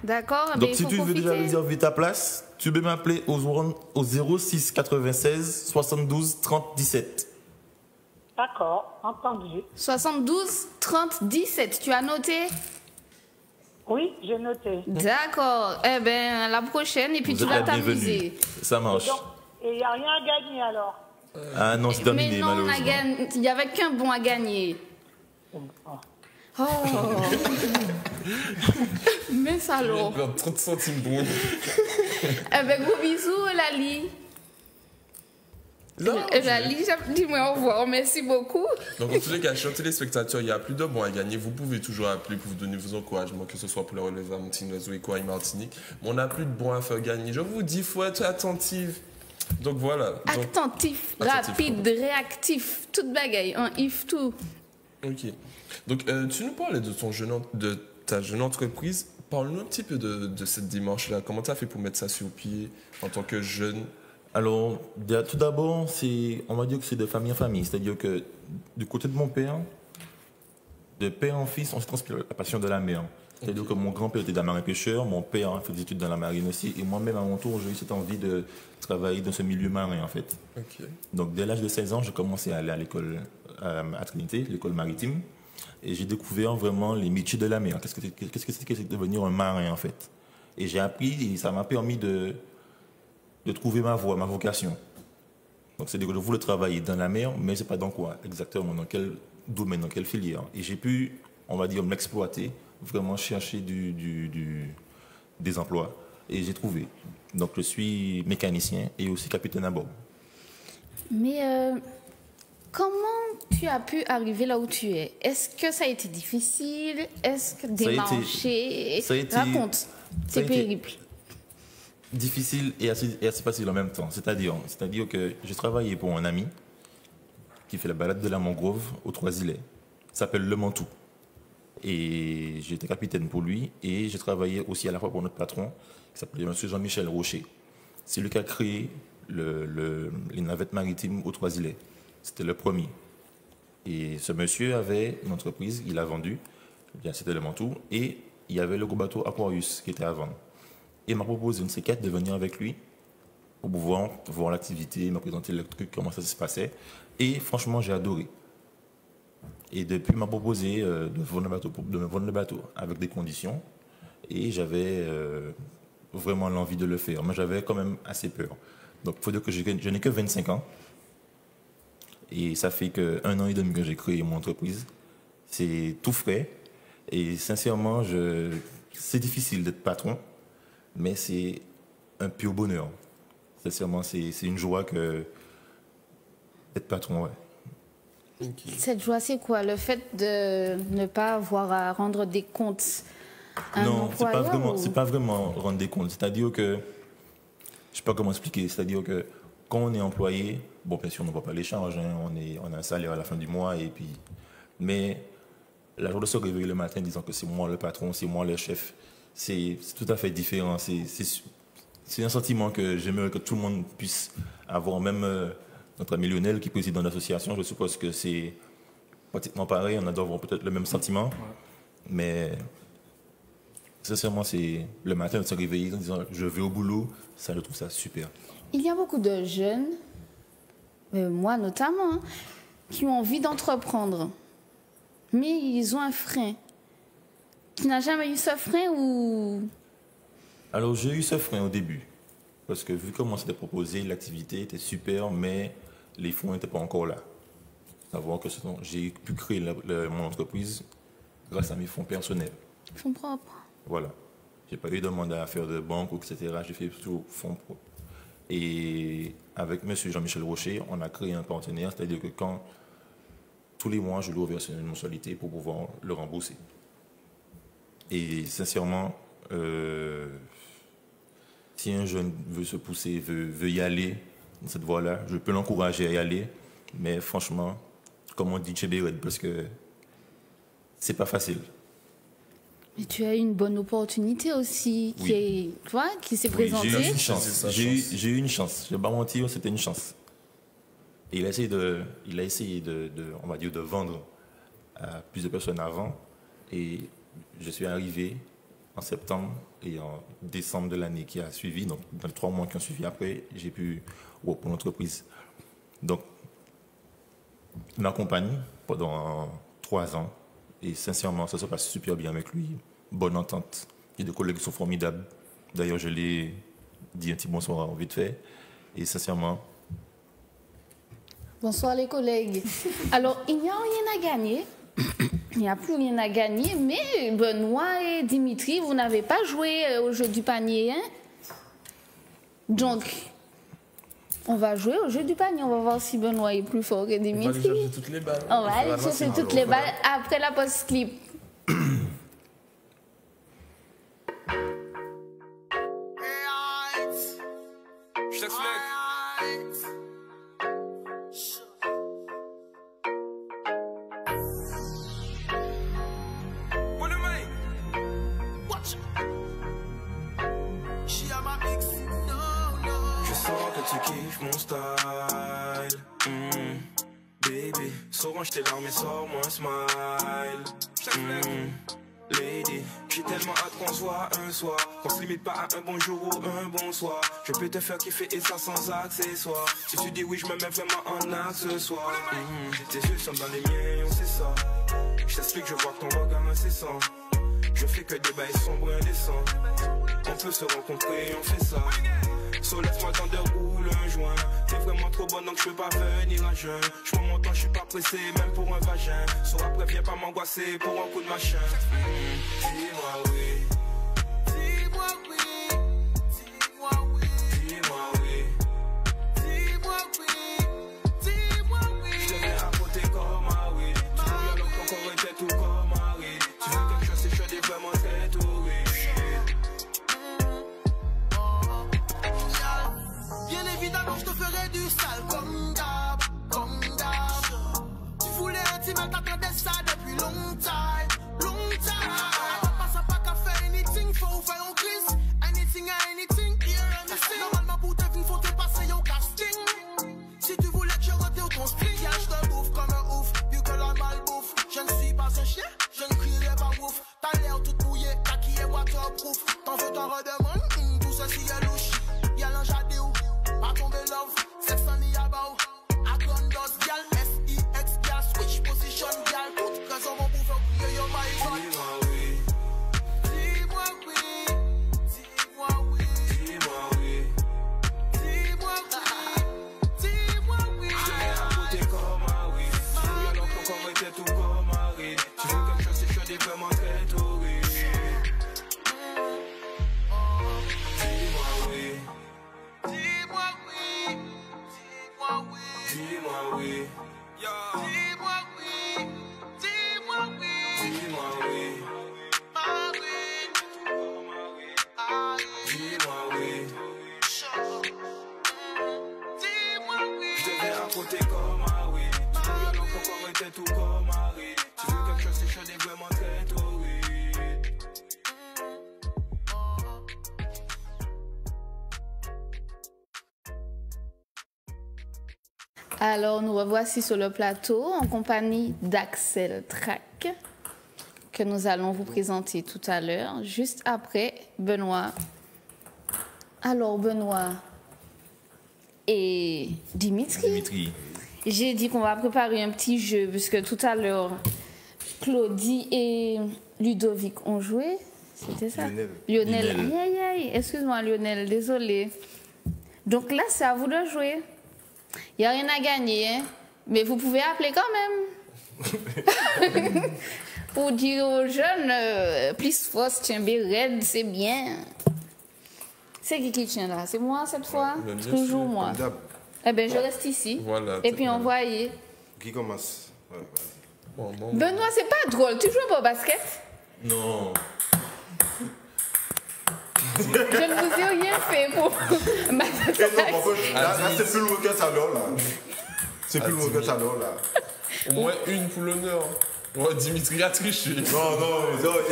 D'accord, Donc, il si faut tu veux profiter. déjà réserver ta place, tu peux m'appeler au 06 96 72 30 17. D'accord, entendu. 72 30 17, tu as noté? Oui, j'ai noté. D'accord. Eh bien, la prochaine, et puis tu Vous vas êtes la bienvenue. t'amuser. Ça marche. Donc, et il n'y a rien à gagner alors. Ah non, c'est terminé, Mais non, malheureusement. il n'y avait qu'un bon à gagner. Oh. Mais salaud. Perdre 30 centimes pour nous. Eh bien, gros bisous, Eulalie. Eulalie, dis-moi au revoir. Merci beaucoup. Donc, en tous les cas, chers téléspectateurs, il y a plus de bons à gagner. Vous pouvez toujours appeler pour vous donner vos encouragements, que ce soit pour le relève à Montinozo, Éco et Martinique. Mais on n'a plus de bons à faire gagner. Je vous dis, il faut être attentif. Donc, voilà. Donc, Attentif, attentif, rapide, réactif, toute bagaille, un if tout. ok. Donc, tu nous parlais de ta jeune entreprise. Parle-nous un petit peu de cette démarche-là. Comment tu as fait pour mettre ça sur pied en tant que jeune? Alors, tout d'abord, on va dire que c'est de famille en famille. C'est-à-dire que du côté de mon père, de père en fils, on se transpire la passion de la mer. C'est-à-dire que mon grand-père était marin pêcheur, mon père a fait des études dans la marine aussi, et moi-même, à mon tour, j'ai eu cette envie de travailler dans ce milieu marin, en fait. Ok. Donc, dès l'âge de 16 ans, j'ai commencé à aller à l'école à Trinité, l'école maritime, et j'ai découvert vraiment les métiers de la mer. Qu'est-ce que c'est que de devenir un marin, en fait. Et j'ai appris, et ça m'a permis de trouver ma voie, ma vocation. Donc, c'est-à-dire que je voulais travailler dans la mer, mais je ne sais pas dans quoi exactement, dans quel domaine, dans quelle filière. Et j'ai pu, on va dire, m'exploiter, vraiment chercher des emplois. Et j'ai trouvé. Donc, je suis mécanicien et aussi capitaine à bord. Mais comment tu as pu arriver là où tu es? Est-ce que ça a été difficile? Est-ce que démarcher? Raconte tes périples. Difficile et assez facile en même temps. C'est-à-dire que j'ai travaillé pour un ami qui fait la balade de la mangrove aux Trois-Îlets. Il s'appelle Le Mantou. Et j'étais capitaine pour lui et j'ai travaillé aussi à la fois pour notre patron qui s'appelait M. Jean-Michel Rocher. C'est lui qui a créé les navettes maritimes aux Trois-Îlets. C'était le premier. Et ce monsieur avait une entreprise, il a vendu, bien c'était Le Mantou, et il y avait le gros bateau Aquarius qui était à vendre. Et il m'a proposé une de ces quatre de venir avec lui pour pouvoir voir l'activité, il m'a présenté le truc, comment ça se passait. Et franchement, j'ai adoré. Et depuis, il m'a proposé de me vendre le bateau avec des conditions. Et j'avais vraiment l'envie de le faire. Mais j'avais quand même assez peur. Donc, il faut dire que je n'ai que 25 ans. Et ça fait qu'un an et demi que j'ai créé mon entreprise. C'est tout frais. Et sincèrement, c'est difficile d'être patron. Mais c'est un pur bonheur. Sincèrement, c'est une joie que Être patron, ouais. Cette joie, c'est quoi? Le fait de ne pas avoir à rendre des comptes à un Non, employeur c'est pas vraiment rendre des comptes. C'est-à-dire que, je sais pas comment expliquer, c'est-à-dire que quand on est employé, bon, bien sûr, on ne voit pas les charges, hein, on a un salaire à la fin du mois, et puis, mais la joie de se réveiller le matin disant que c'est moi le patron, c'est moi le chef, c'est tout à fait différent. C'est un sentiment que j'aimerais que tout le monde puisse avoir, même notre ami Lionel qui préside dans l'association, je suppose que c'est pratiquement pareil, on a d'avoir peut-être le même sentiment, mais sincèrement, c'est le matin de se réveiller en disant je vais au boulot, ça, je trouve ça super. Il y a beaucoup de jeunes, moi notamment, hein, qui ont envie d'entreprendre, mais ils ont un frein. Tu n'as jamais eu ce frein ou... Alors, j'ai eu ce frein au début, parce que vu comment c'était proposé, l'activité était super, mais les fonds n'étaient pas encore là. Savoir que j'ai pu créer mon entreprise grâce à mes fonds personnels. Fonds propres. Voilà. J'ai pas eu de mandat à faire de banque, etc. J'ai fait tout fonds propres. Et avec M. Jean-Michel Rocher, on a créé un partenaire, c'est-à-dire que tous les mois, je lui reverse une mensualité pour pouvoir le rembourser. Et sincèrement, si un jeune veut se pousser, veut y aller dans cette voie-là, je peux l'encourager à y aller. Mais franchement, comme on dit Tchébéred, parce que c'est pas facile. Mais tu as eu une bonne opportunité aussi qui s'est présentée. J'ai eu une chance. J'ai eu une chance. Je ne vais pas mentir, c'était une chance. Et il a essayé on va dire, de vendre à plusieurs personnes avant. Et je suis arrivé en septembre et en décembre de l'année qui a suivi, donc dans les 3 mois qui ont suivi après, j'ai pu pour l'entreprise. Donc, on accompagne pendant 3 ans. Et sincèrement, ça se passe super bien avec lui. Bonne entente. Et des collègues sont formidables. D'ailleurs, je l'ai dit un petit bonsoir vite fait. Et sincèrement... Bonsoir les collègues. Alors, il n'y a rien à gagner. Il n'y a plus rien à gagner. Mais Benoît et Dimitri, vous n'avez pas joué au jeu du panier. Hein? Donc, on va jouer au jeu du panier. On va voir si Benoît est plus fort que Dimitri. On va aller chercher toutes les balles. On va aller chercher toutes les balles après la pause clip. Je t'explique. Je sens que tu kiffes mon style. Baby, sors-moi tes larmes et sors-moi un smile. Lady, j'ai tellement hâte qu'on soit un soir, qu'on se limite pas à un bonjour ou un bonsoir. Je peux te faire kiffer et ça sans accessoire. Si tu dis oui, je me mets vraiment en accessoire. Tes yeux sont dans les miens, on sait ça. Je t'explique, je vois que ton regard incessant. Je fais que des bails sombres indécents. On peut se rencontrer, on fait ça. So laisse-moi tendre roule un joint. T'es vraiment trop bonne donc je peux pas venir à jeun. Je prends mon temps, je suis pas pressé même pour un vagin. So après viens pas m'angoisser pour un coup de machin. Dis-moi oui. Dis-moi oui. Dis-moi oui. Dis-moi oui. Dis-moi oui. Dis-moi oui. Je te mets à côté comme un oui. Tu veux bien donc ton corps était tout comme un oui. Tu veux quelque chose, c'est chaud et vraiment très tout oui. Bien évidemment, je te ferai du sale comme d'hab, comme d'hab. Tu voulais intimer, t'attendais ça depuis longtemps, longtemps. Pas pas qu'à faire anything, faut faire un crise. Anything, here anything. Normalement, pour te venir, faut te passer au casting. Si tu voulais que je retire ton string, je te bouffe comme un ouf, vu que la malbouffe. Je ne suis pas un chien, je ne crierai pas ouf. T'as l'air tout mouillé, t'as qui est waterproof. T'en veux, t'en redemande, tout ceci est louche. Y'a l'enjadé ou pas tomber love, sex on the about. A gun does gal, S-E-X gal, switch position gal. Toute raison mon pour faire crier your my God. Dis-moi oui. Dis-moi oui. Dis-moi oui. Dis-moi oui. Dis-moi oui. Dis-moi oui. Je te mets à côté comme un oui. Tu veux alors que ton corps était tout comme un oui. Tu veux quelque chose, c'est chaud et vraiment très tout oui. Dis-moi oui. Dis-moi oui. oui. Dis-moi oui. Dis-moi oui. Dis-moi oui. Ma oui. Dis-moi oui. Dis-moi oui. Je te vais raconter comme ah oui. Tu veux bien encore était tout comme Marie. Tu veux quelque chose, c'est chaud et vraiment très torride. Alors, nous revoici sur le plateau en compagnie d'Axel Track, que nous allons vous présenter tout à l'heure, juste après Benoît. Alors, Benoît et Dimitri. J'ai dit qu'on va préparer un petit jeu, puisque tout à l'heure, Claudie et Ludovic ont joué. C'était ça? Lionel. Aïe, aïe, aïe. Excuse-moi, Lionel, désolé. Donc là, c'est à vous de jouer. Il n'y a rien à gagner, hein? Mais vous pouvez appeler quand même. Pour dire aux jeunes, plus force, tiens, red, c'est bien. C'est qui tient là? C'est moi cette fois? Toujours moi. Eh bien, je reste ici. Voilà, et puis envoyer. Qui commence? Bon. Benoît, c'est pas drôle. Tu joues pas au basket? Non. Je ne vous ai rien fait pour ma Là, c'est plus loin que ça, là. C'est plus loin que ça, là. Au moins une pour l'honneur. Ouais, Dimitri a triché. Non,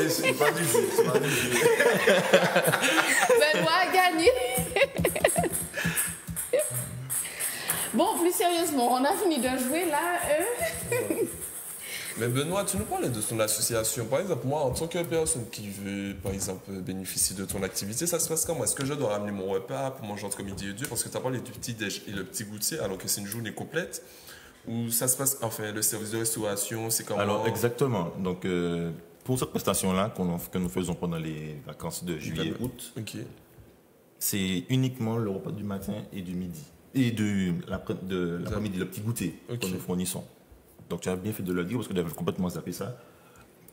c'est pas du jeu. C'est pas du jeu. Benoît a gagné. Bon, plus sérieusement, on a fini de jouer là. Mais Benoît, tu nous parlais de ton association. Par exemple, moi, en tant que personne qui veut, par exemple, bénéficier de ton activité, ça se passe comment? Est-ce que je dois ramener mon repas pour manger entre midi et 2? Parce que tu as parlé du petit déj et le petit goûter, alors que c'est une journée complète. Ou ça se passe, enfin, le service de restauration, c'est comment? Alors, exactement. Donc, pour cette prestation-là que nous faisons pendant les vacances de juillet, août, c'est uniquement le repas du matin et du midi. Et de l'après-midi, le petit goûter que nous fournissons. Donc, tu as bien fait de le dire parce que j'avais complètement zappé ça.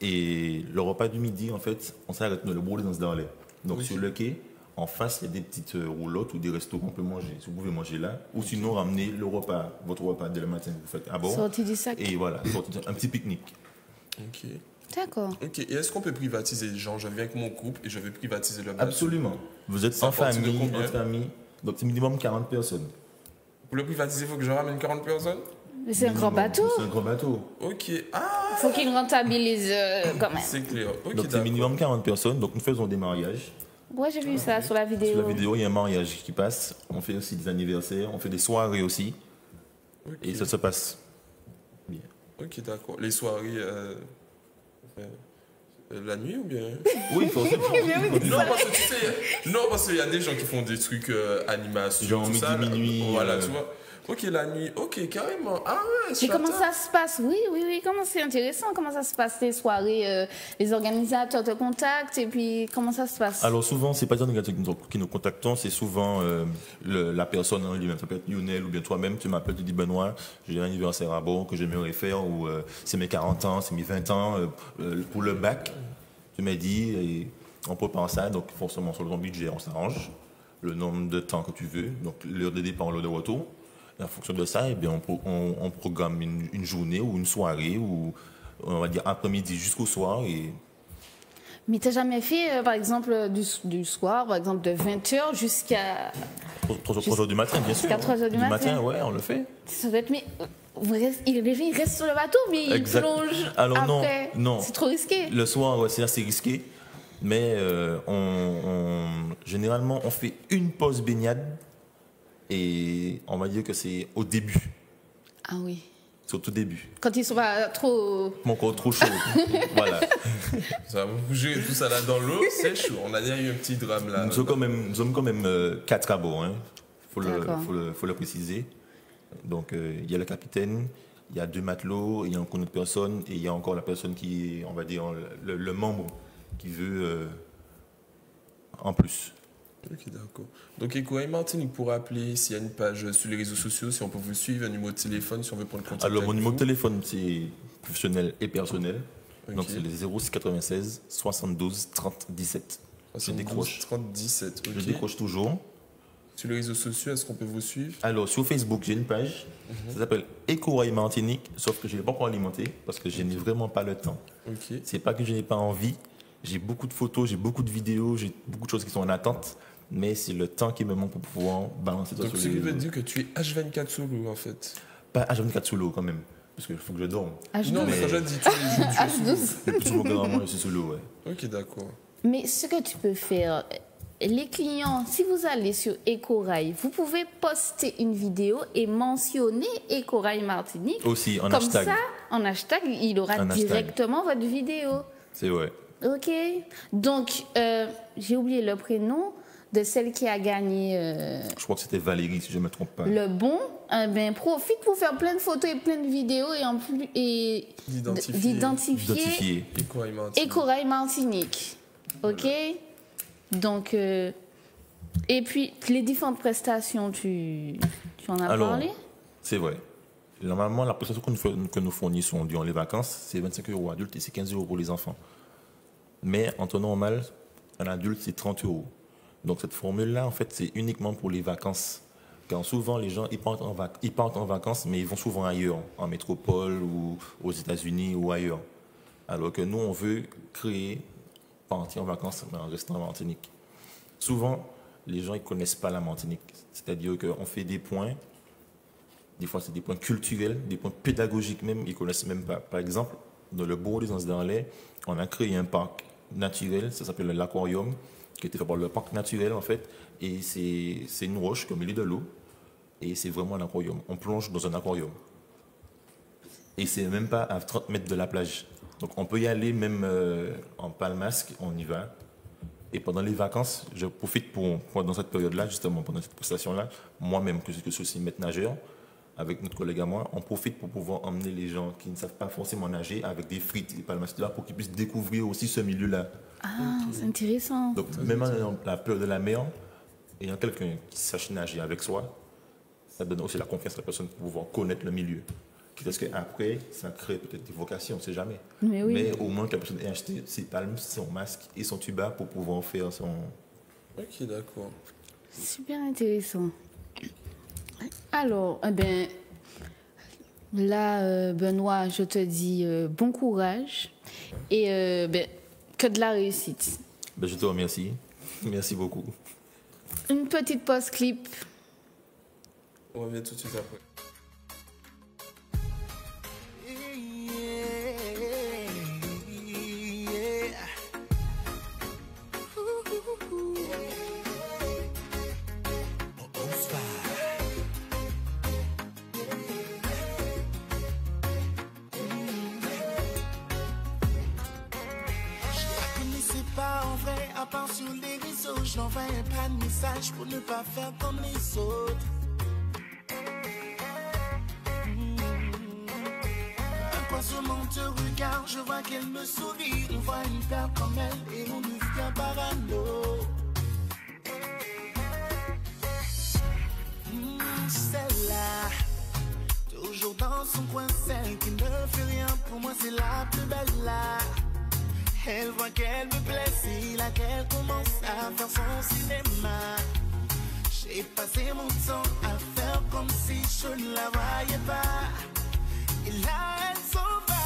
Et le repas du midi, en fait, on s'arrête dans le bourg dans ce dans Donc, sur le quai, en face, il y a des petites roulottes ou des restos qu'on peut manger. Si vous pouvez manger là. Ou sinon, ramener le repas, votre repas dès le matin, vous faites à bord. Sorti du sac. Et voilà, un petit pique-nique. Ok. D'accord. Ok. Et est-ce qu'on peut privatiser? Genre, je viens avec mon groupe et je vais privatiser le bateau. Absolument. Vous êtes en famille, entre amis. Donc, c'est minimum 40 personnes. Pour le privatiser, il faut que je ramène 40 personnes? Mais c'est un grand bateau. C'est un grand bateau. Ok. Il faut qu'il rentabilise quand même. C'est clair. Okay, donc, c'est minimum 40 personnes. Donc, nous faisons des mariages. Ouais, j'ai vu ça sur la vidéo. Sur la vidéo, il y a un mariage qui passe. On fait aussi des anniversaires. On fait des soirées aussi. Et ça se passe bien. Ok, d'accord. Les soirées... la nuit ou bien? Oui, forcément. Non, parce qu'il y a des gens qui font des trucs animation. Genre midi, minuit. Voilà, tu vois. Ok, la nuit. Ok, carrément. Ah ouais, mais comment ça se passe? Oui. Comment c'est intéressant? Comment ça se passe les soirées? Les organisateurs te contactent et puis comment ça se passe? Alors souvent, c'est pas les organisateurs qui nous contactons, c'est souvent la personne en lui-même. Ça peut être Lionel ou bien toi-même. Tu m'appelles, tu dis Benoît, j'ai un anniversaire à bord que j'aimerais faire ou c'est mes 40 ans, c'est mes 20 ans pour le bac. Tu m'as dit et on prépare ça. Donc forcément sur ton budget, on s'arrange. Le nombre de temps que tu veux, donc l'heure de départ, l'heure de retour. Et en fonction de ça, eh bien, on programme une journée ou une soirée, ou on va dire après-midi jusqu'au soir. Mais tu n'as jamais fait, par exemple, du soir, par exemple, de 20h jusqu'à... 3h du matin, bien sûr. Jusqu'à 3h du matin? Ouais, on le fait. Ça doit être... Mais il reste sur le bateau, mais il plonge après. Non. C'est trop risqué. Le soir, ouais, c'est assez risqué. Mais généralement, on fait une pause baignade. Et on va dire que c'est au début. Ah oui. C'est au tout début. Quand ils sont pas trop... Encore trop chaud. Voilà. Ça va bouger tout ça là dans l'eau, c'est chaud. On a déjà eu un petit drame là. Nous sommes quand même 4 à bord. Faut le préciser. Donc il y a le capitaine, il y a 2 matelots, il y a encore une autre personne et il y a encore la personne qui est, on va dire, le membre qui veut en plus. Ok, d'accord. Donc, Eco et Martinique, pour appeler, s'il y a une page sur les réseaux sociaux, si on peut vous suivre, un numéro de téléphone, si on veut prendre contact. Alors, mon numéro de téléphone, c'est professionnel et personnel. Okay. Donc, c'est le 0696 72 30 17. Je décroche. 30 17, ok. Je décroche toujours. Sur les réseaux sociaux, est-ce qu'on peut vous suivre? Alors, sur Facebook, j'ai une page. Ça s'appelle Écorail Martinique, sauf que je ne l'ai pas encore alimenté parce que je n'ai vraiment pas le temps. Ok. C'est pas que je n'ai pas envie. J'ai beaucoup de photos, j'ai beaucoup de vidéos, j'ai beaucoup de choses qui sont en attente, mais c'est le temps qui me manque pour pouvoir balancer ça Donc, sur ce qui les veut réseaux. dire que tu es H24 solo, en fait. Pas H24 sous l'eau quand même, parce qu'il faut que je dorme. Non, mais quand je dis tous les jours, tu es solo. Le plus souvent que normalement, je suis sous l'eau, ouais. Ok, d'accord. Mais ce que tu peux faire, les clients, si vous allez sur Écorail, vous pouvez poster une vidéo et mentionner Écorail Martinique. Aussi, en Comme hashtag. ça, en hashtag, il aura En hashtag. directement votre vidéo. C'est vrai. Ok. Donc, j'ai oublié le prénom de celle qui a gagné Je crois que c'était Valérie, si je ne me trompe pas. le bon. Ben, profite pour faire plein de photos et plein de vidéos et en plus d'identifier Identifié. Écorail Martinique. Écorail Martinique. Ok. Donc, et puis les différentes prestations, tu en as Alors, parlé? c'est vrai. Normalement, la prestation que nous fournissons durant les vacances, c'est 25 € adultes et c'est 15 € pour les enfants. Mais en temps normal, un adulte, c'est 30 €. Donc cette formule-là, en fait, c'est uniquement pour les vacances. Car souvent, les gens, ils partent en vacances, mais ils vont souvent ailleurs, en métropole ou aux États-Unis ou ailleurs. Alors que nous, on veut créer, partir en vacances, mais en restant en Martinique. Souvent, les gens, ils ne connaissent pas la Martinique. C'est-à-dire qu'on fait des points, des fois, c'est des points culturels, des points pédagogiques même, ils ne connaissent même pas. Par exemple, dans le bourg des Anses-d'Arlay, on a créé un parc naturel, ça s'appelle l'aquarium, qui a été fait par le parc naturel en fait, et c'est une roche au milieu de l'eau, et c'est vraiment un aquarium. On plonge dans un aquarium. Et c'est même pas à 30 mètres de la plage. Donc on peut y aller même en palmasque, on y va. Et pendant les vacances, je profite pour dans cette période-là, justement, pendant cette prestation-là, moi-même, que je suis aussi maître nageur, avec notre collègue à moi, on profite pour pouvoir emmener les gens qui ne savent pas forcément nager avec des frites et palmasques là pour qu'ils puissent découvrir aussi ce milieu-là. Ah, c'est intéressant. Donc, même en ayant la peur de la mer, ayant quelqu'un qui sache nager avec soi, ça donne aussi la confiance à la personne pour pouvoir connaître le milieu. Parce qu'après, ça crée peut-être des vocations, on ne sait jamais. Mais oui. Mais au moins que la personne ait acheté ses palmes, son masque et son tuba pour pouvoir faire son... Ok, d'accord. Super intéressant. Alors, là, Benoît, je te dis bon courage et que de la réussite. Je te remercie. Merci beaucoup. Une petite pause clip. On revient tout de suite après. À part sur les réseaux, je n'envoyais pas de message pour ne pas faire comme les autres. Un croisement te regarde, je vois qu'elle me sourit. On voit une paire comme elle et on devient parano. Celle-là, toujours dans son coin, celle qui ne fait rien pour moi, c'est la plus belle là. Elle voit qu'elle me plaît, c'est là qu'elle commence à faire son cinéma. J'ai passé mon temps à faire comme si je ne la voyais pas. Et là, elle s'en va.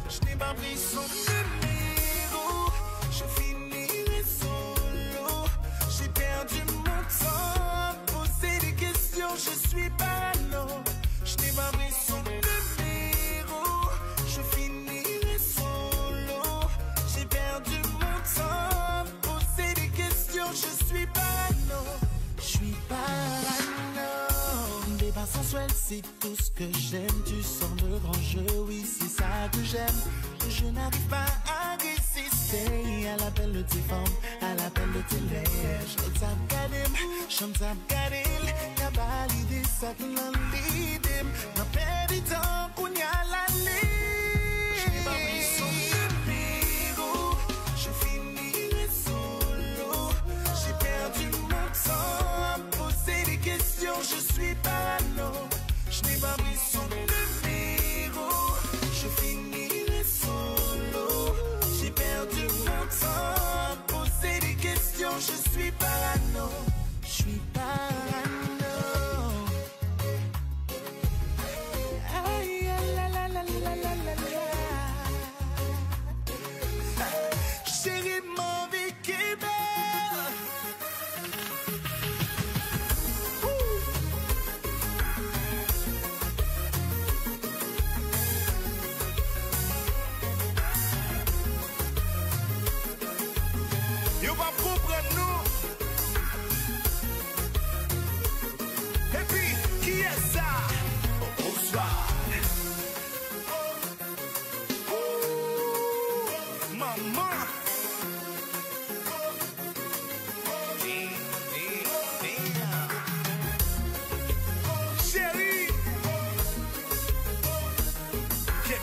Je n'ai pas pris son numéro. Je finirai solo. J'ai perdu mon temps à poser des questions. Je suis parano. Je n'ai pas pris son numéro. Je finirai solo. J'ai perdu mon temps, poser des questions, je suis parano, je suis parano. Débat sensuel, c'est tout ce que j'aime, tu sens le grand jeu, oui c'est ça que j'aime. Je n'arrive pas à résister à l'appel de tes formes, à l'appel de tes lèvres. Je t'aime gadim, je t'aime gadil, y'a pas l'idée, ça que l'on l'idée. Ma paix du temps, qu'on y a l'année. Je n'ai pas pris son numéro, je finirai solo. J'ai perdu mon temps à poser des questions, je suis parano. Je n'ai pas pris son numéro, je finirai solo. J'ai perdu mon temps à poser des questions, je suis parano. Je suis parano.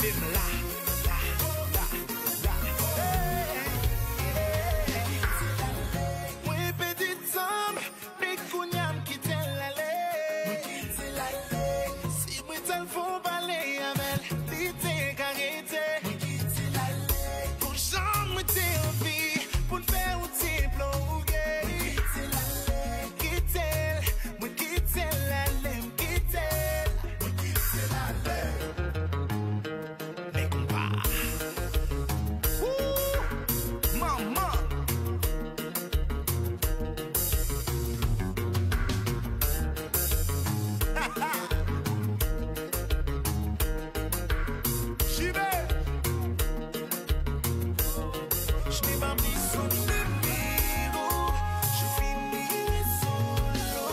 l'aime là. Oui, petite somme, mais qu'on qui t'aime l'aller. Si moi t'en faut parler avec l'idée carrété. Pour chambre t'es en vie, pour faire un petit blogué. Quitte-elle, moi quitte-elle, l'aller, quitte-elle. Moi quitte-elle, l'aller. Mais qu'on va. Maman. J'y vais. Je n'ai pas mis son numéro. Je finirai solo.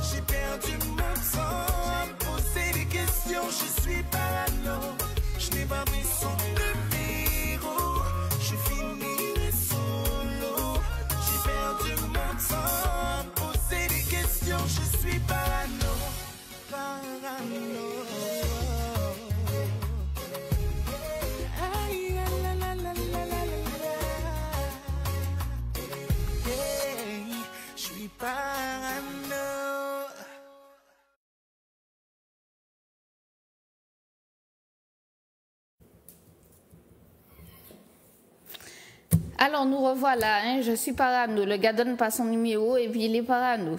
J'ai perdu mon temps à me poser des questions. Je suis parano. Je n'ai pas mis son numéro. Je finirai solo. J'ai perdu mon temps à me poser des questions. Je suis parano. Parano. Aïe, la, la, la, la, la, la, la. Hey, je suis parano. Alors, nous revoilà. Hein, je suis parano. Le gars donne pas son numéro et puis il est parano.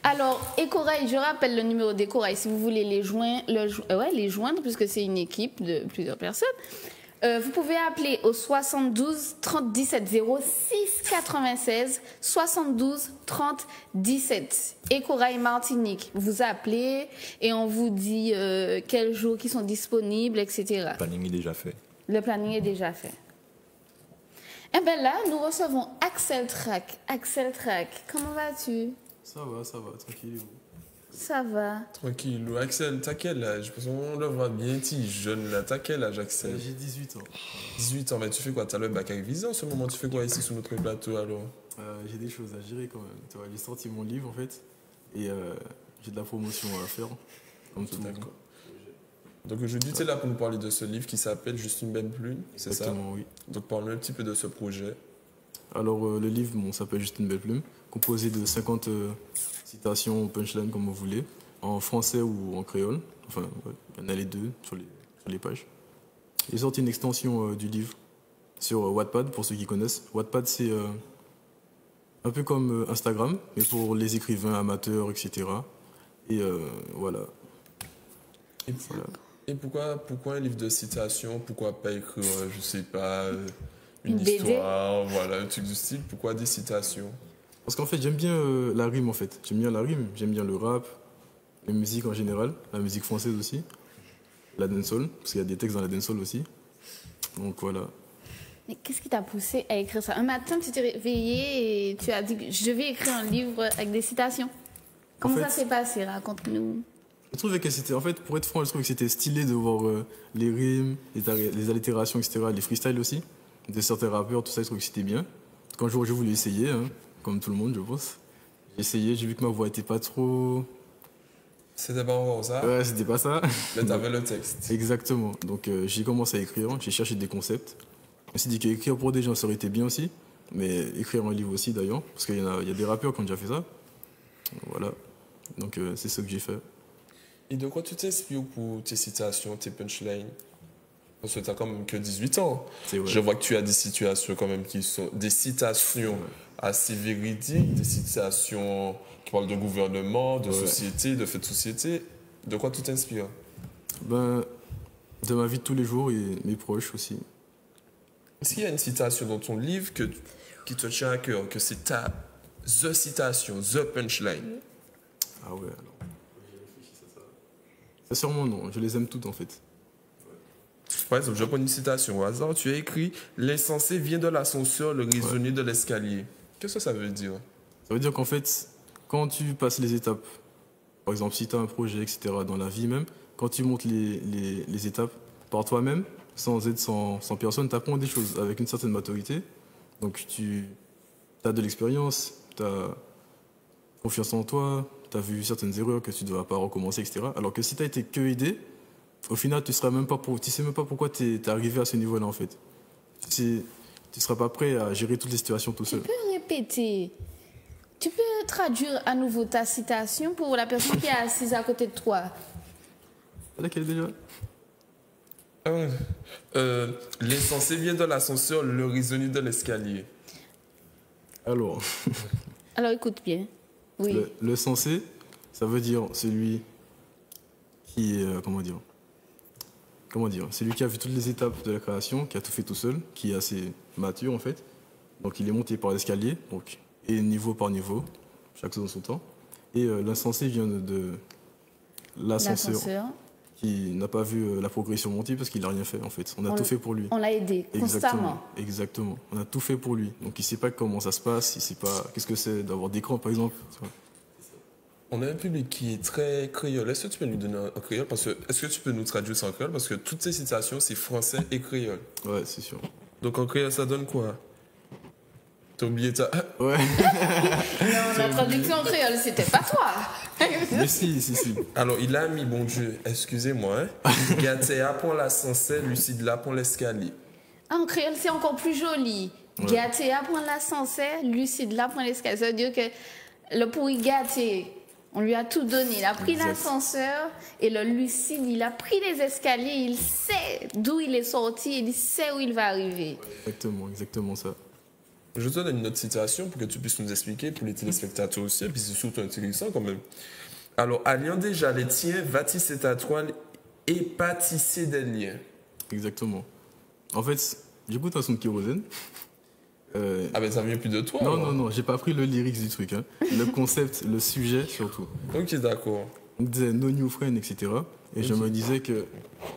Alors, Écorail, je rappelle le numéro d'Écorail si vous voulez les joindre, puisque c'est une équipe de plusieurs personnes. Vous pouvez appeler au 72 30 17 06 96 72 30 17. Écorail Martinique. Vous appelez et on vous dit quels jours qui sont disponibles, etc. Le planning est déjà fait. Le planning est déjà fait. Eh bien là, nous recevons Axel Track. Axel Track, comment vas-tu? Ça va, tranquille. Ça va. Tranquille. Axel, t'as quel âge? Parce qu'on le voit bien petit, jeune là. T'as quel âge, Axel? J'ai 18 ans. 18 ans, mais tu fais quoi? T'as le bac à réviser en ce moment? Tu fais quoi ici sur notre plateau alors? J'ai des choses à gérer quand même. Tu vois, j'ai sorti mon livre en fait. Et j'ai de la promotion à faire. Comme tout le monde. Donc aujourd'hui, tu es là pour nous parler de ce livre qui s'appelle Juste une belle plume, c'est ça? Exactement, oui. Donc parle-nous un petit peu de ce projet. Alors le livre s'appelle Juste une belle plume, composé de 50 citations punchline comme vous voulez, en français ou en créole. Enfin, ouais, il y en a les deux sur les pages. J'ai sorti une extension du livre sur Wattpad, pour ceux qui connaissent. Wattpad, c'est un peu comme Instagram, mais pour les écrivains amateurs, etc. Et voilà. Et pourquoi un livre de citations? Pourquoi pas écrire, je sais pas, une BD. histoire, voilà, un truc du style? Pourquoi des citations? Parce qu'en fait, j'aime bien la rime, en fait. J'aime bien la rime, j'aime bien le rap, la musique en général, la musique française aussi, la dancehall, parce qu'il y a des textes dans la dancehall aussi. Donc voilà. Mais qu'est-ce qui t'a poussé à écrire ça? Un matin, tu t'es réveillé et tu as dit que je vais écrire un livre avec des citations. Comment ça s'est passé? Raconte-nous. Je trouvais que c'était, en fait, pour être franc, je trouvais que c'était stylé de voir les rimes, les allitérations, etc., les freestyles aussi, de certains rappeurs, tout ça, je trouvais que c'était bien. Quand un jour, j'ai voulu essayer, hein, comme tout le monde, je pense. J'ai essayé, j'ai vu que ma voix était pas trop... C'était pas encore ça? Ouais, c'était pas ça. Mais t'avais le texte. Exactement. Donc j'ai commencé à écrire, j'ai cherché des concepts. Je me suis dit qu'écrire pour des gens, ça aurait été bien aussi, mais écrire un livre aussi d'ailleurs, parce qu'il y a des rappeurs qui ont déjà fait ça. Voilà. Donc c'est ce que j'ai fait. Et de quoi tu t'inspires pour tes citations, tes punchlines? Parce que tu n'as quand même que 18 ans. Je vois que tu as des situations quand même qui sont des citations assez véridiques, des citations qui parlent de gouvernement, de société, de faits de société. De quoi tu t'inspires? De ma vie de tous les jours et mes proches aussi. Est-ce qu'il y a une citation dans ton livre qui te tient à cœur, que c'est ta the citation, the punchline? Ah ouais, alors. C'est sûrement non, je les aime toutes en fait. Par exemple, je prends une citation au hasard. Tu as écrit « L'insensé vient de l'ascenseur, le raisonné de l'escalier ». Qu'est-ce que ça veut dire? Ça veut dire qu'en fait, quand tu passes les étapes, par exemple, si tu as un projet, etc., dans la vie même, quand tu montes les étapes par toi-même, sans aide, sans personne, tu apprends des choses avec une certaine maturité. Donc tu as de l'expérience, tu as confiance en toi, tu as vu certaines erreurs que tu ne dois pas recommencer, etc. Alors que si tu as été que aidé, au final, tu sais même pas pourquoi tu es arrivé à ce niveau-là, en fait. Tu seras pas prêt à gérer toutes les situations tout seul. Tu peux répéter, tu peux traduire à nouveau ta citation pour la personne qui est assise à côté de toi. Laquelle déjà? L'insensé vient de l'ascenseur, le raisonné de l'escalier. Alors, écoute bien. Oui. le sensé, ça veut dire celui qui est, comment dire, celui qui a vu toutes les étapes de la création, qui a tout fait tout seul, qui est assez mature en fait. Donc il est monté par l'escalier, donc, et niveau par niveau, chaque chose en son temps. Et l'insensé vient de l'ascenseur, qui n'a pas vu la progression monter parce qu'il n'a rien fait en fait. On a tout fait pour lui. On l'a aidé constamment. Exactement. On a tout fait pour lui. Donc il ne sait pas comment ça se passe, il ne sait pas qu'est-ce que c'est d'avoir d'écran par exemple. On a un public qui est très créole. Est-ce que tu peux nous donner un créole? Est-ce que tu peux nous traduire ça en créole? Parce que toutes ces citations, c'est français et créole. Ouais, c'est sûr. Donc en créole, ça donne quoi? T'as oublié ça? Ouais. Non, la traduction en créole, c'était pas toi. Mais si. Alors, il a mis, bon Dieu, excusez-moi, hein? Gatéa pour l'ascenseur, Lucide là pour l'escalier. En créole, c'est encore plus joli. Ouais. Gatéa pour l'ascenseur, Lucide là pour l'escalier. Ça veut dire que le pourri gâté, on lui a tout donné. Il a pris l'ascenseur et le lucide, il a pris les escaliers. Il sait d'où il est sorti, il sait où il va arriver. Exactement ça. Je te donne une autre citation pour que tu puisses nous expliquer, pour les téléspectateurs aussi, et puis c'est surtout intéressant quand même. Alors, alliant déjà les tiens, bâtissez ta toile et pâtissez des liens. Exactement. En fait, j'écoute un son de Kérosène. Ah ben ça vient plus de toi. Non, j'ai pas pris le lyrics du truc. Hein. Le concept, le sujet surtout. Ok, d'accord. On disait no new friend, etc. Et je me disais que,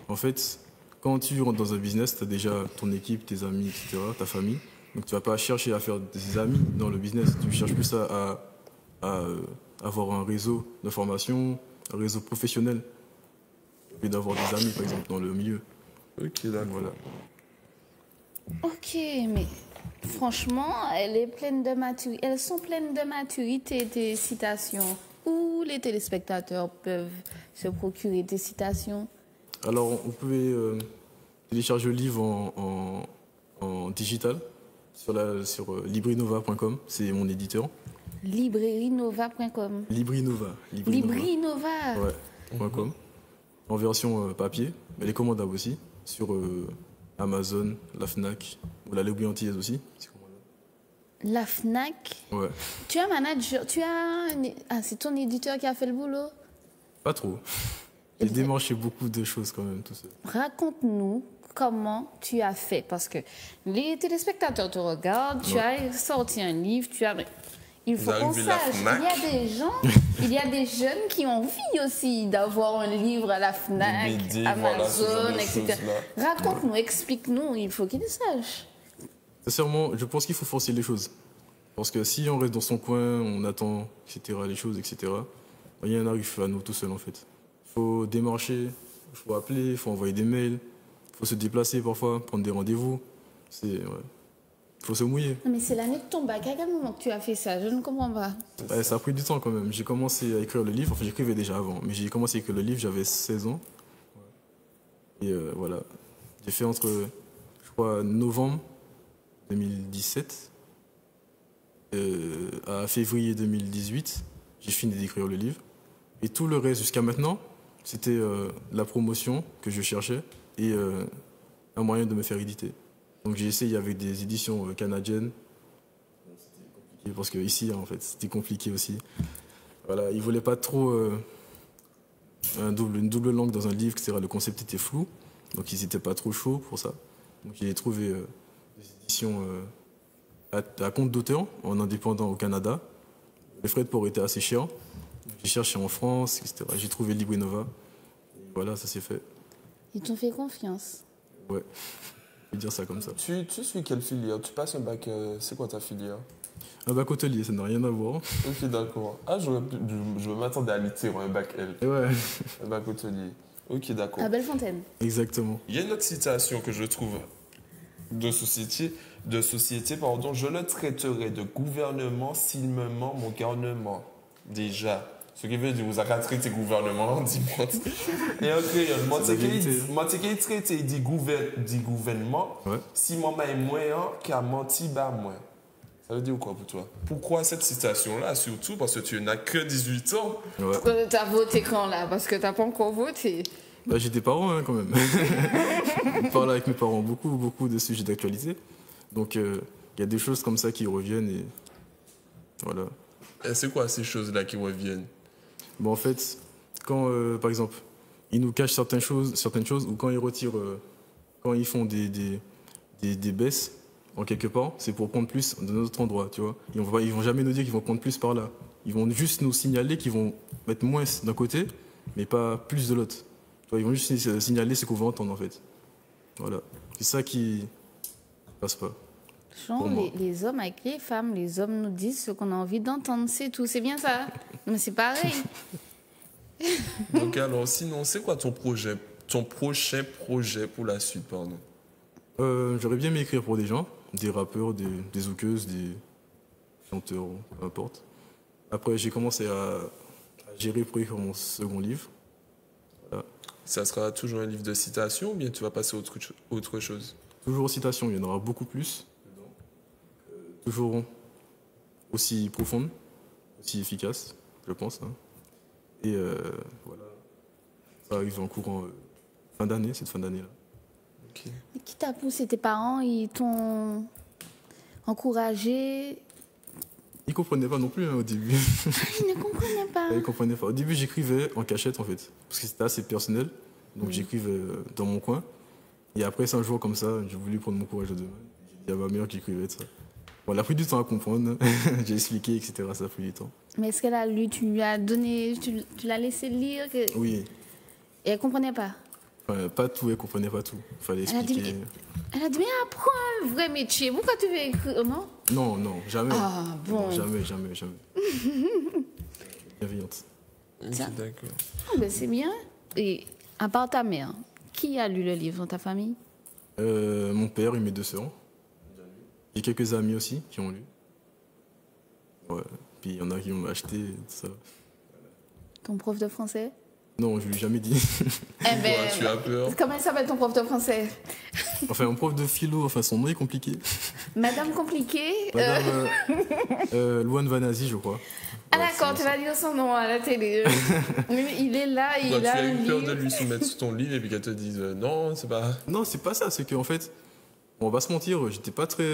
en fait, quand tu rentres dans un business, tu as déjà ton équipe, tes amis, etc., ta famille. Donc tu vas pas chercher à faire des amis dans le business. Tu cherches plus à avoir un réseau de formation, un réseau professionnel, et d'avoir des amis, par exemple, dans le milieu. Ok, d'accord. Voilà. Ok, mais franchement, elles sont pleines de maturité, tes citations. Où les téléspectateurs peuvent se procurer tes citations? Alors, vous pouvez télécharger le livre en digital sur librinova.com, c'est mon éditeur. Librairinova.com. Librinova. Ouais. .com. En version papier, elle est commandable aussi sur Amazon, la Fnac, ou la Librairie Antillaise aussi. La Fnac? Ouais. Tu as un manager, c'est ton éditeur qui a fait le boulot? Pas trop. J'ai démarché beaucoup de choses quand même, tout seul. Raconte-nous comment tu as fait, parce que les téléspectateurs te regardent, tu as sorti un livre, il faut qu'on sache, il y a des jeunes qui ont envie aussi d'avoir un livre à la Fnac, Amazon, etc. Raconte-nous, explique-nous, il faut qu'ils sachent. Sincèrement, je pense qu'il faut forcer les choses. Parce que si on reste dans son coin, on attend, etc., les choses, etc., rien n'arrive à nous tout seul en fait. Il faut démarcher, il faut appeler, il faut envoyer des mails, il faut se déplacer parfois, prendre des rendez-vous. Il faut se mouiller. Non, mais c'est l'année de ton bac. À quel moment que tu as fait ça? Je ne comprends pas. Ça a pris du temps quand même. J'ai commencé à écrire le livre. Enfin, j'écrivais déjà avant. Mais j'ai commencé à écrire le livre, j'avais 16 ans. Et voilà. J'ai fait entre, je crois, novembre 2017 à février 2018. J'ai fini d'écrire le livre. Et tout le reste jusqu'à maintenant, c'était la promotion que je cherchais et un moyen de me faire éditer. Donc j'ai essayé avec des éditions canadiennes. C'était compliqué parce qu'ici, en fait, c'était compliqué aussi. Voilà, ils ne voulaient pas trop une double langue dans un livre, etc. Le concept était flou, donc ils n'étaient pas trop chauds pour ça. Donc j'ai trouvé des éditions à compte d'auteur, en indépendant au Canada. Les frais de port étaient assez chers. J'ai cherché en France, etc. J'ai trouvé Librinova. Et voilà, ça s'est fait. Ils t'ont fait confiance. Ouais. Dire ça comme ça. Tu suis quelle filière? Tu passes un bac, c'est quoi ta filière? Un bac hôtelier, ça n'a rien à voir. Ok, d'accord. Ah, je m'attendais à littéralement un bac L. Ouais. Un bac hôtelier. Ok, d'accord. À Bellefontaine. Exactement. Il y a une autre citation que je trouve de société, je le traiterai de gouvernement s'il me ment mon garnement. Déjà, Ce qui veut dire, vous avez traité le gouvernement, dis-moi. Et en créole, moi, c'est qu'il traité du gouvernement, si maman est moins, qui a menti, bah, moins. Ça veut dire quoi pour toi? Pourquoi cette citation-là, surtout parce que tu n'as que 18 ans? Ouais. Tu as voté quand, là? Parce que tu n'as pas encore voté. Bah, j'ai des parents, hein, quand même. Je parle avec mes parents beaucoup de sujets d'actualité. Donc, il y a des choses comme ça qui reviennent et voilà. Et c'est quoi ces choses-là qui reviennent? Bon, en fait, quand, par exemple, ils nous cachent certaines choses ou quand ils retirent, quand ils font des baisses en quelque part, c'est pour prendre plus de notre endroit, tu vois. Ils vont jamais nous dire qu'ils vont prendre plus par là. Ils vont juste nous signaler qu'ils vont mettre moins d'un côté, mais pas plus de l'autre. Ils vont juste signaler ce qu'on veut entendre, en fait. Voilà. C'est ça qui passe pas. Genre, les hommes avec les femmes, les hommes nous disent ce qu'on a envie d'entendre, c'est tout. C'est bien ça? Mais c'est pareil. Donc alors, sinon, c'est quoi ton prochain projet pour la suite, pardon? J'aurais bien m'écrire pour des gens, des rappeurs, des zoukeuses, des chanteurs, peu importe. Après, j'ai commencé à gérer pour écrire mon second livre. Voilà. Ça sera toujours un livre de citations ou bien tu vas passer à autre chose? Toujours citation, il y en aura beaucoup plus. Toujours aussi profonde, aussi efficace, je pense. Hein. Et voilà. Ça arrive en courant fin d'année, cette fin d'année-là. Okay. Et qui t'a poussé? Tes parents, ils t'ont encouragé? Ils ne comprenaient pas non plus hein, au début. Ils ne comprenaient pas. Ils comprenaient pas. Au début, j'écrivais en cachette, en fait. Parce que c'était assez personnel. Donc j'écrivais dans mon coin. Et après 5 jours comme ça, j'ai voulu prendre mon courage à deux mains. J'ai dit à ma mère que j'écrivais de ça. Bon, elle a pris du temps à comprendre. J'ai expliqué, etc. Ça a pris du temps. Mais est-ce qu'elle a lu? Tu lui as donné... Tu l'as laissé lire Oui. Et elle ne comprenait pas? Enfin, pas tout, elle ne comprenait pas tout. Il fallait expliquer. Elle a dit, mais apprends un vrai métier. Pourquoi tu veux écrire? Non? Non, jamais. Ah, bon. Non, jamais. Bienveillante. D'accord. Oh, ben c'est bien. Et à part ta mère, qui a lu le livre dans ta famille? Mon père et mes 2 sœurs. J'ai quelques amis aussi qui ont lu. Ouais. Puis il y en a qui ont acheté, tout ça. Ton prof de français? Non, je lui ai jamais dit. Eh ben, tu as peur? Comment il s'appelle ton prof de français? Enfin, un prof de philo, son nom est compliqué. Madame compliquée? Madame Louane Vanazi, je crois. Ah d'accord, tu vas dire son nom à la télé. Il est là, il tu a as eu un peur livre. de lui soumettre sur ton livre et puis qu'elle te dise non, c'est pas... Non, c'est pas ça, c'est qu'en fait, on va pas se mentir, j'étais pas très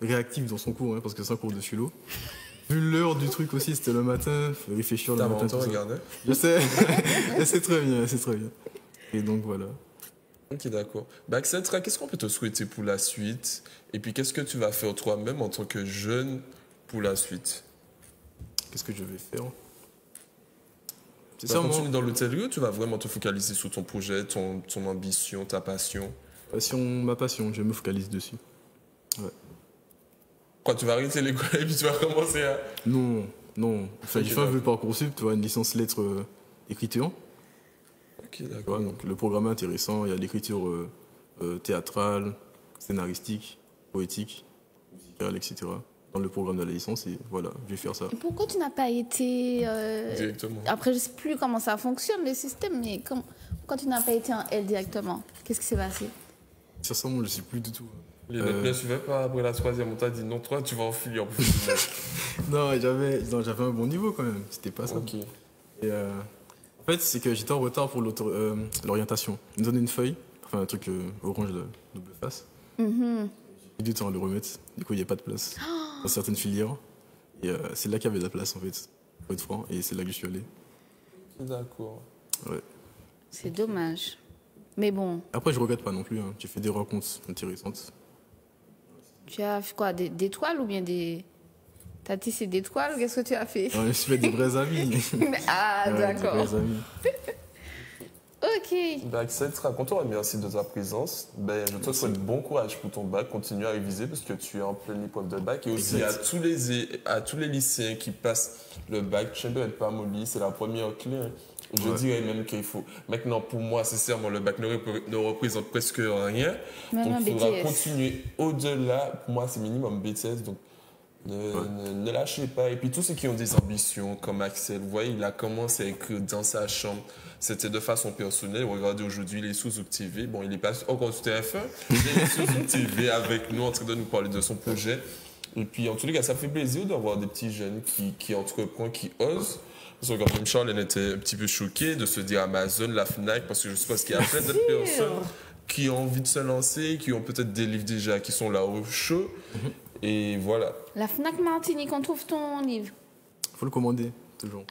réactif dans son cours, hein, parce que c'est un cours de philo. Vu l'heure du truc aussi, c'était le matin, faut réfléchir le matin. Regarder. Je sais, c'est très bien. Et donc voilà. Ok, d'accord. Etc., qu'est-ce qu'on peut te souhaiter pour la suite? Et puis qu'est-ce que tu vas faire toi-même en tant que jeune pour la suite? Qu'est-ce que je vais faire? Tu vas continuer dans l'hôtellerie ou tu vas vraiment te focaliser sur ton projet, ton ambition, ta passion? Ma passion, je me focalise dessus. Ouais. Quoi, tu vas arrêter l'école et puis tu vas commencer à... Non. Enfin, j'ai fait un vœu Parcoursup, tu vois, une licence lettres écriture. Ok, d'accord. Ouais, donc le programme est intéressant, il y a l'écriture théâtrale, scénaristique, poétique, musicale, etc. Dans le programme de la licence, et voilà, je vais faire ça. Et pourquoi tu n'as pas été... Directement. Après, je ne sais plus comment ça fonctionne, le système, mais pourquoi tu n'as pas été en L directement? Qu'est-ce qui s'est passé? Sincèrement, je ne sais plus du tout. Les notes ne suivaient pas après la 3e, on t'a dit non, toi tu vas en filière. Non, j'avais un bon niveau quand même, c'était pas ça. Ok. Et en fait, c'est que j'étais en retard pour l'orientation. Ils me donnaient une feuille, enfin un truc orange de double face. J'ai eu du temps à le remettre, du coup il n'y a pas de place dans certaines filières. Et c'est là qu'il y avait de la place en fait, pour être franc, et c'est là que je suis allé. D'accord. Ouais. C'est dommage. Mais bon. Après, je regrette pas non plus, hein. J'ai fait des rencontres intéressantes. Tu as fait quoi, des toiles ou bien des... T'as tissé des toiles? Qu'est-ce que tu as fait? Non, je me suis fait des vrais amis. Ah, ouais, d'accord. Des vrais amis. Ok. Etc., content et merci de ta présence. Je te souhaite bon courage pour ton bac. Continue à réviser parce que tu es en pleine épreuve de bac. Et aussi à tous les lycéens qui passent le bac, tu ne dois être pas molli, c'est la première clé. Je dirais même qu'il faut. Maintenant, pour moi, sincèrement, le bac ne représente presque rien. Même donc, il faudra BTS. continuer au-delà. Pour moi, c'est minimum BTS. Donc, Ne lâchez pas. Et puis tous ceux qui ont des ambitions, comme Axel, vous voyez, il a commencé à écrire dans sa chambre. C'était de façon personnelle. Regardez aujourd'hui, il est sous Zouk TV. Bon, il n'est pas encore sur TF1, mais il est sous Zouk TV avec nous en train de nous parler de son projet. Et puis, en tous les cas, ça fait plaisir d'avoir des petits jeunes qui entreprennent, qui osent. Parce que quand même Charles, elle était un petit peu choquée de se dire Amazon, la Fnac, parce que je suppose qu'il y a plein d'autres personnes qui ont envie de se lancer, qui ont peut-être des livres déjà, qui sont là au chaud. Et voilà. La Fnac Martinique, on trouve ton livre? Il faut le commander, toujours.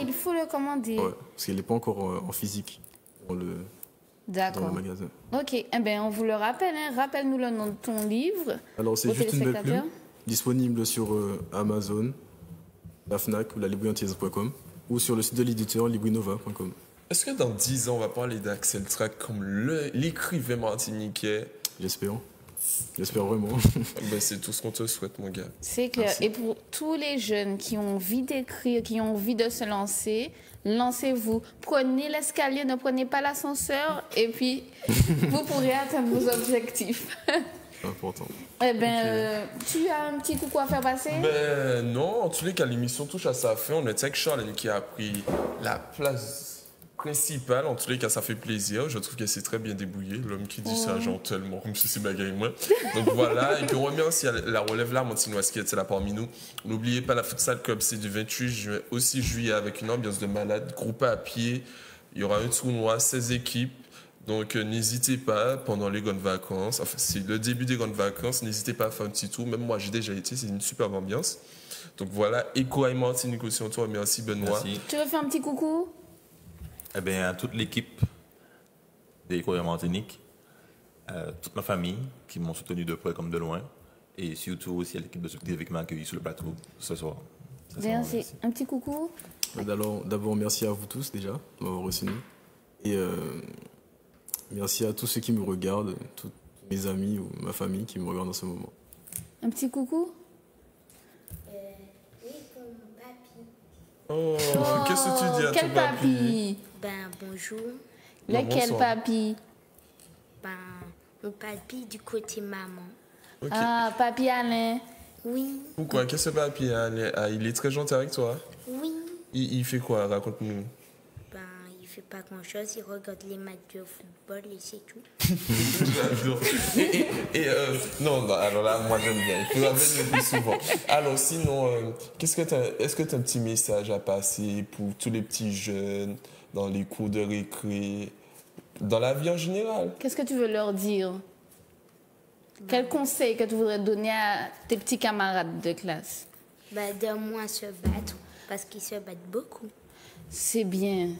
Il faut le commander. Ouais, parce qu'il n'est pas encore en physique dans le magasin. Ok, eh ben, on vous le rappelle. Hein. Rappelle-nous le nom de ton livre. Alors, c'est Juste une belle plume, disponible sur Amazon, la Fnac ou la librairie-antillaise.com ou sur le site de l'éditeur librinova.com. Est-ce que dans 10 ans, on va parler d'Axel Track comme l'écrivain martiniquais? J'espère vraiment. Ben, c'est tout ce qu'on te souhaite, mon gars. C'est clair. Merci. Et pour tous les jeunes qui ont envie d'écrire, qui ont envie de se lancer, lancez-vous. Prenez l'escalier, ne prenez pas l'ascenseur et puis vous pourrez atteindre vos objectifs. Important. Eh ben, tu as un petit coucou à faire passer? Ben non, en tous les cas, l'émission touche à sa fin. On est avec Charlène qui a pris la place principale. En tous les cas, ça fait plaisir. Je trouve qu'elle s'est très bien débrouillée. L'homme qui dit ça, genre tellement, comme si c'est bagaille moi. Donc voilà. Et puis on remercie la relève l'armentinoise qui était là parmi nous. N'oubliez pas la Futsal Club, c'est du 28 juin, aussi juillet, avec une ambiance de malade, groupe à pied. Il y aura un tournoi, 16 équipes. Donc, n'hésitez pas, pendant les grandes vacances, enfin, c'est le début des grandes vacances, n'hésitez pas à faire un petit tour. Même moi, j'ai déjà été, c'est une superbe ambiance. Donc voilà, Eco et Martinique aussi, on te remercie, Benoît. Merci. Tu veux faire un petit coucou? Eh bien, à toute l'équipe d'Eco et Martinique, toute ma famille qui m'ont soutenu de près comme de loin, et surtout aussi à l'équipe de Zouk TV qui m'a accueilli sur le plateau ce soir. Merci. Un petit coucou? D'abord, merci à vous tous déjà de m'avoir reçu. Et merci à tous ceux qui me regardent, tous mes amis ou ma famille qui me regardent en ce moment. Un petit coucou? Oui, pour mon papy. Oh, qu'est-ce que tu dis à quel ton papy? Ben, bonjour. Lequel papy? Ben, mon papy du côté maman. Okay. Ah, papy Alain. Oui. Pourquoi? Qu'est-ce que papy il est très gentil avec toi? Oui. Il fait quoi? Raconte-nous. Ben, il fait pas grand-chose. Il regarde les matchs de football et c'est tout. J'adore. Non, alors là, moi j'aime bien. Il faudra venir plus souvent. Alors sinon, est-ce que tu as un petit message à passer pour tous les petits jeunes dans les cours de récré, dans la vie en général? Qu'est-ce que tu veux leur dire? Quel conseil que tu voudrais donner à tes petits camarades de classe? Ben, de moins se battre, parce qu'ils se battent beaucoup. C'est bien.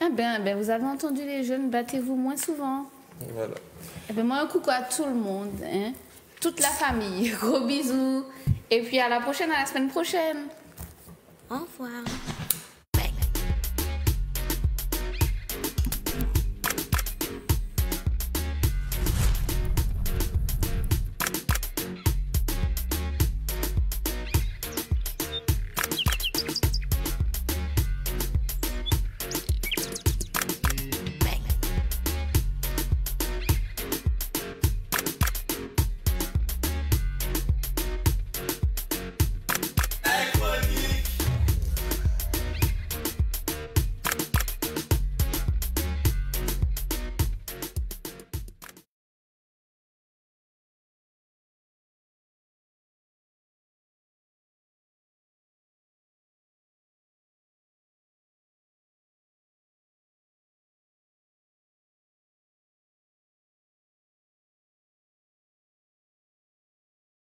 Eh ben, vous avez entendu les jeunes, battez-vous moins souvent. Voilà. Eh ben, moi, un coucou à tout le monde, hein? Toute la famille. Gros bisous. Et puis à la prochaine, à la semaine prochaine. Au revoir.